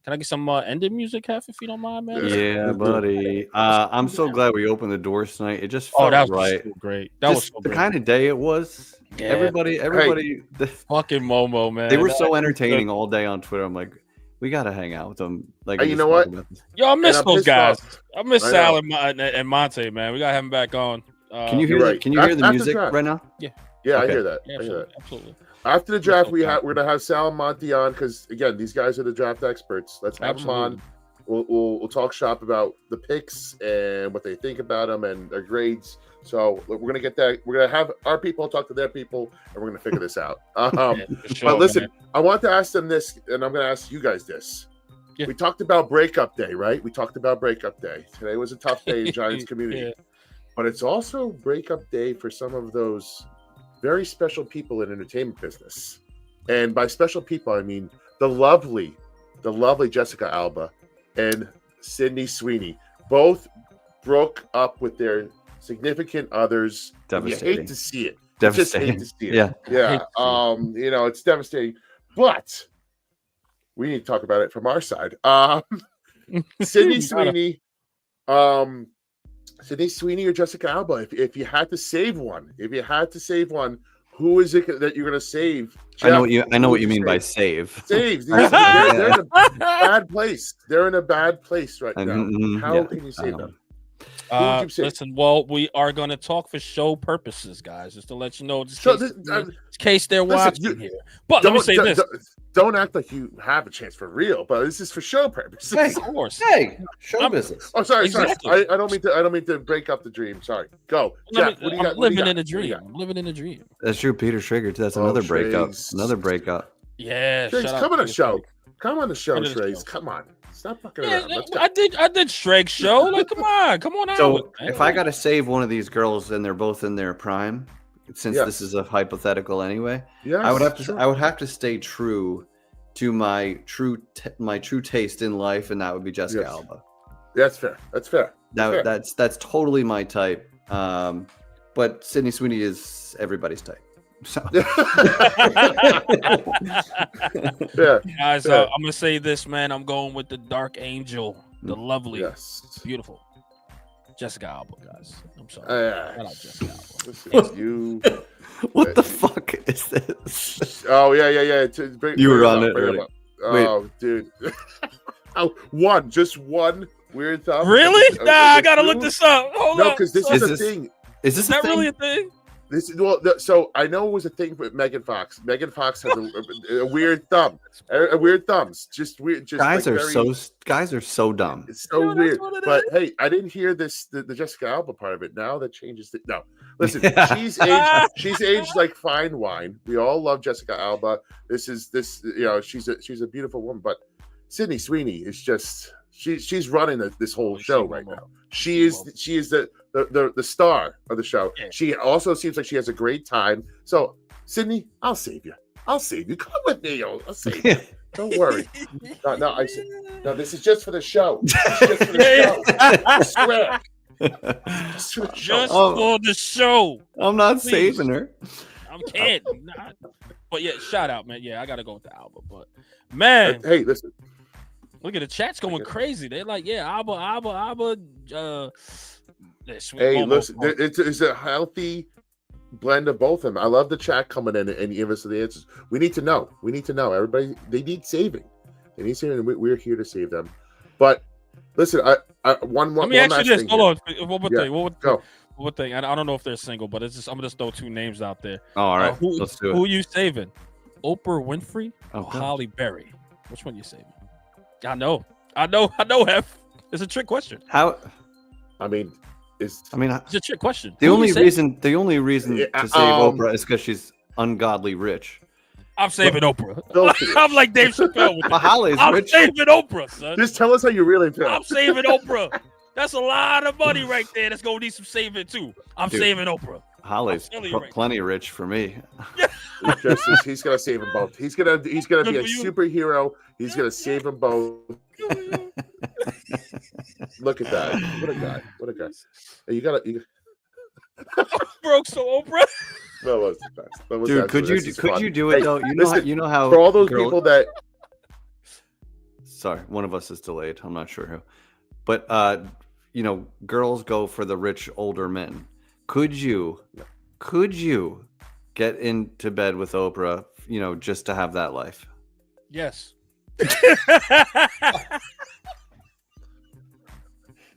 can I get some ending music, Hef, if you don't mind, man? Yeah, buddy. I'm so glad we opened the doors tonight. It just felt that was right. so great. That was so the great. kind of day it was. Yeah. Everybody. Fucking Momo, man. They were so entertaining all day on Twitter. I'm like, we gotta hang out with them. Like, you know what? Yo, I miss those guys. I miss Sal and Monte, man. We gotta have them back on. Can you hear that? Can you hear the music right now? Yeah, okay. I hear that. Yeah, I hear that. Absolutely. After the draft, we're gonna have Sal and Monty on because again, these guys are the draft experts. Let's have them on. We'll talk shop about the picks and what they think about them and their grades. So we're gonna get that. We're gonna have our people talk to their people, and we're gonna figure this out. But listen, man. I want to ask them this, and I'm gonna ask you guys this. Yeah. We talked about breakup day, right? We talked about breakup day. Today was a tough day in Giants community, but it's also breakup day for some of those very special people in entertainment business. And by special people, I mean the lovely Jessica Alba and Sydney Sweeney. Both broke up with their significant others. Devastating. You hate to see it. Devastating. Just hate to see it. Yeah. It's devastating. But we need to talk about it from our side. Sydney Sweeney, Sydney Sweeney or Jessica Alba, if you had to save one, who is it that you're going to save? Jeff, I know what you mean by save. Save. They're in a bad place. They're in a bad place right now. How can you save them? Listen, well, we are going to talk for show purposes, guys, just to let you know, in case they're watching here. But let me say this. Don't act like you have a chance for real, but this is for show purposes. Hey, of course. Hey, show business. Oh, sorry, Exactly. sorry. I don't mean to break up the dream. Sorry. Go. Jeff, what do you got? I'm living in a dream. I'm living in a dream. That's true, Peter Schrager. That's another breakup. Another breakup. Yeah. Come on the show. Come on the show, Trace. Come on. Stop fucking around. Let's go. I did Shrek show. Like, come on out. So if I got to save one of these girls and they're both in their prime, since this is a hypothetical anyway, I would have to stay true to my true taste in life, and that would be Jessica Alba. That's fair. That's totally my type. But Sydney Sweeney is everybody's type. So. Guys, I'm gonna say this, man. I'm going with the dark angel, the lovely, beautiful Jessica Alba, guys. I'm sorry. Shout out Jessica Alba. You. What the fuck is this? Oh yeah. You were on it already. Oh, dude. Just one weird thumb. Really? Nah, I gotta look this up. Hold on. No, because this is a thing. Is this that really a thing? So I know it was a thing with Megan Fox. Megan Fox has a weird thumb. A weird thumbs. Just weird. Just guys are so dumb. It's so weird. But hey, I didn't hear this the Jessica Alba part of it. Now that changes the no. Listen, she's aged like fine wine. We all love Jessica Alba. She's a beautiful woman, but Sydney Sweeney is just she's running this whole show right now. She is the star of the show. Yeah. She also seems like she has a great time. So, Sydney, I'll save you. Come with me. I'll save you. Don't worry. No, this is just for the show. I swear. Just for the show. I'm not saving her. I'm kidding. But yeah, shout out, man. Yeah, I gotta go with the Alba. But man, hey, listen. Look at the chat's going crazy. They're like, yeah, Alba. Hey, listen, it's a healthy blend of both of them. I love the chat coming in and giving us the answers. We need to know. Everybody, they need saving. And we're here to save them. But listen, one Let me ask you this. Hold on. One thing. I don't know if they're single, but it's just I'm gonna just throw two names out there. Oh, all right, let's do it. Who are you saving? Oprah Winfrey or Holly Berry? Which one are you saving? I know. Hef. It's a trick question. How? I mean, it's a trick question. The only reason to save Oprah is because she's ungodly rich. I'm saving Oprah. Filthy. I'm like Dave Chappelle with Mahala's I'm rich. saving Oprah, son. Just tell us how you really feel. I'm saving Oprah. That's a lot of money right there. That's gonna need some saving too. I'm Dude. saving Oprah. Holly's plenty rich for me. He's gonna save them both. He's gonna be a superhero. He's gonna save them both. Look at that! What a guy! What a guy! Hey, you broke so Oprah. That was the best. Dude, could you do it though? You know how for all those people that. Sorry, one of us is delayed. I'm not sure who, but girls go for the rich older men. Could you get into bed with Oprah, just to have that life? Yes.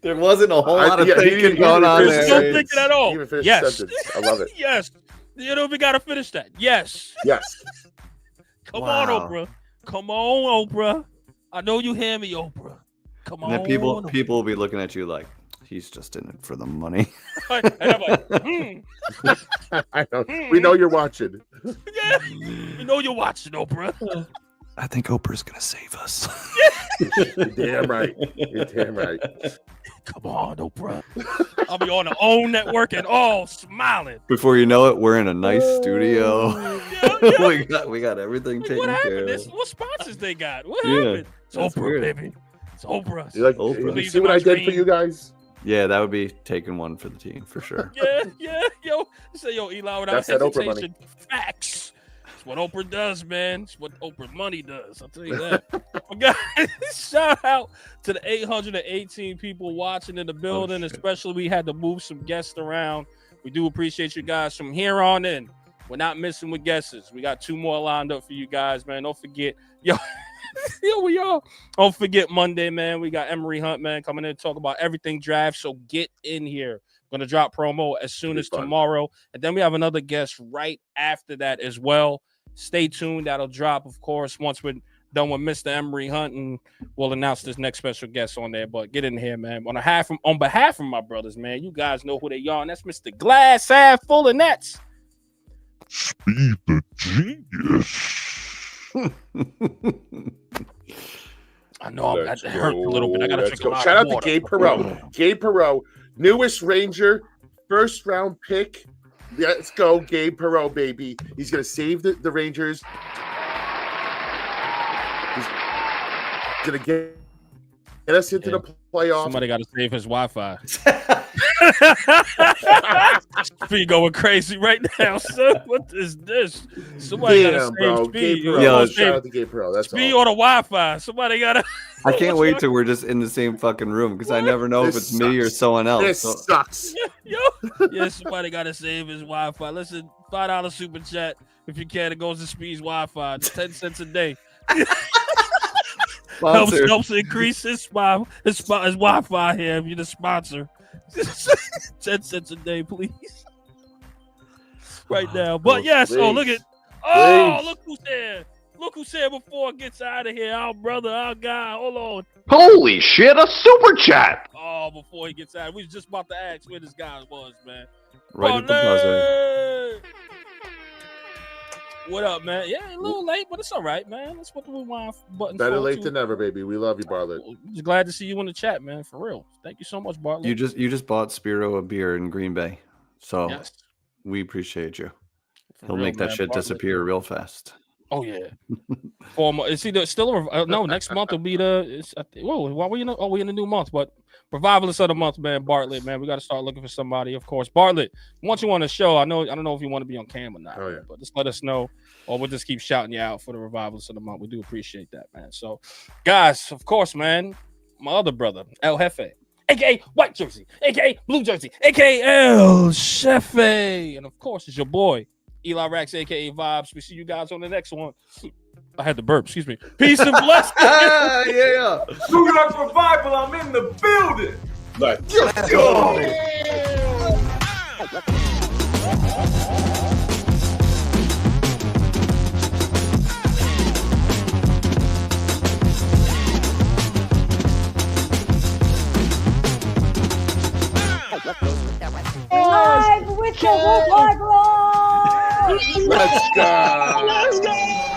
There wasn't a whole lot of thinking going on there. Don't think it at all. Yes. I love it. Yes. You don't even got to finish that. Yes. Yes. Come on, Oprah. Come on, Oprah. I know you hear me, Oprah. Come on. And then people will be looking at you like, he's just in it for the money. And I'm like, I know. We know you're watching. Yeah. We know you're watching, Oprah. I think Oprah's gonna save us. You're damn right. You're damn right. Come on, Oprah. I'll be on the OWN network and all smiling. Before you know it, we're in a nice studio. Yeah. we got everything taken care of. What sponsors they got? What happened? It's Oprah, weird. baby. It's Oprah. You like Oprah. You see what I did for you guys? Yeah, that would be taking one for the team for sure. Yeah. Yo, Eli, without That's that Oprah hesitation, money. Facts. It's what Oprah does, man. It's what Oprah money does. I'll tell you that. Well, guys, shout out to the 818 people watching in the building. Especially, we had to move some guests around. We do appreciate you guys. From here on in, we're not missing with guesses. We got 2 more lined up for you guys, man. Don't forget, yo, we are. Don't forget Monday, man. We got Emery Hunt, man, coming in to talk about everything draft. So get in here. Going to drop promo as soon as tomorrow. And then we have another guest right after that as well. Stay tuned. That'll drop, of course, once we're done with Mr. Emery Hunt, and we'll announce this next special guest on there. But get in here, man. On behalf of my brothers, man, you guys know who they are, and that's Mr. Glass Half Full of Nets. Speed the genius. I know it hurt a little bit. I got to drink a lot Shout of out to water. Gabe Perreault. Gabe Perreault, newest Ranger, first round pick. Let's go, Gabe Perreault, baby. He's going to save the Rangers. He's going to get us into the playoffs. Somebody got to save his Wi-Fi. Speed going crazy right now, son. What is this? Somebody got to save Speed. Shout out to Gabe Perreault. That's Speed all. on the Wi-Fi. Somebody got to. I can't wait till we're just in the same fucking room because I never know if it's me or someone else. This sucks. Yeah, somebody got to save his Wi-Fi. Listen, $5 super chat if you can. It goes to Speed's Wi-Fi. It's 10 cents a day. helps increase his Wi-Fi here. If you're the sponsor, 10 cents a day, please. Right now, but yes. Oh, look who's there. Look who's here before it gets out of here. Our brother, our guy. Hold on. Holy shit, a super chat. Oh, before he gets out, we was just about to ask where this guy was, man. Right at the buzzer. What up, man? Yeah, a little late, but it's all right, man. That's what the rewind button. Better late than never, baby. We love you, Bartlett. Just glad to see you in the chat, man. For real. Thank you so much, Bartlett. You just bought Spiro a beer in Green Bay, so Yes. we appreciate you. For He'll real, make that man. shit Bartlett. disappear real fast. Oh yeah. 4 months. It's either still no. Next month will be the. Why we in? We in the new month, but Revivalist of the month, man. Bartlett, man. We got to start looking for somebody. Of course, Bartlett. Once you on the show, I don't know if you want to be on cam or not. Oh, yeah. But just let us know, or we'll just keep shouting you out for the Revivalist of the month. We do appreciate that, man. So, guys, of course, man. My other brother, El Jefe, aka White Jersey, aka Blue Jersey, aka El Jefe, and of course, it's your boy. Eli Rax, aka Vibes. We see you guys on the next one. I had to burp, excuse me. Peace and blessings. Yeah. New York Revival, I'm in the building. Let's go. Live with the Revival! Let's go. Let's go.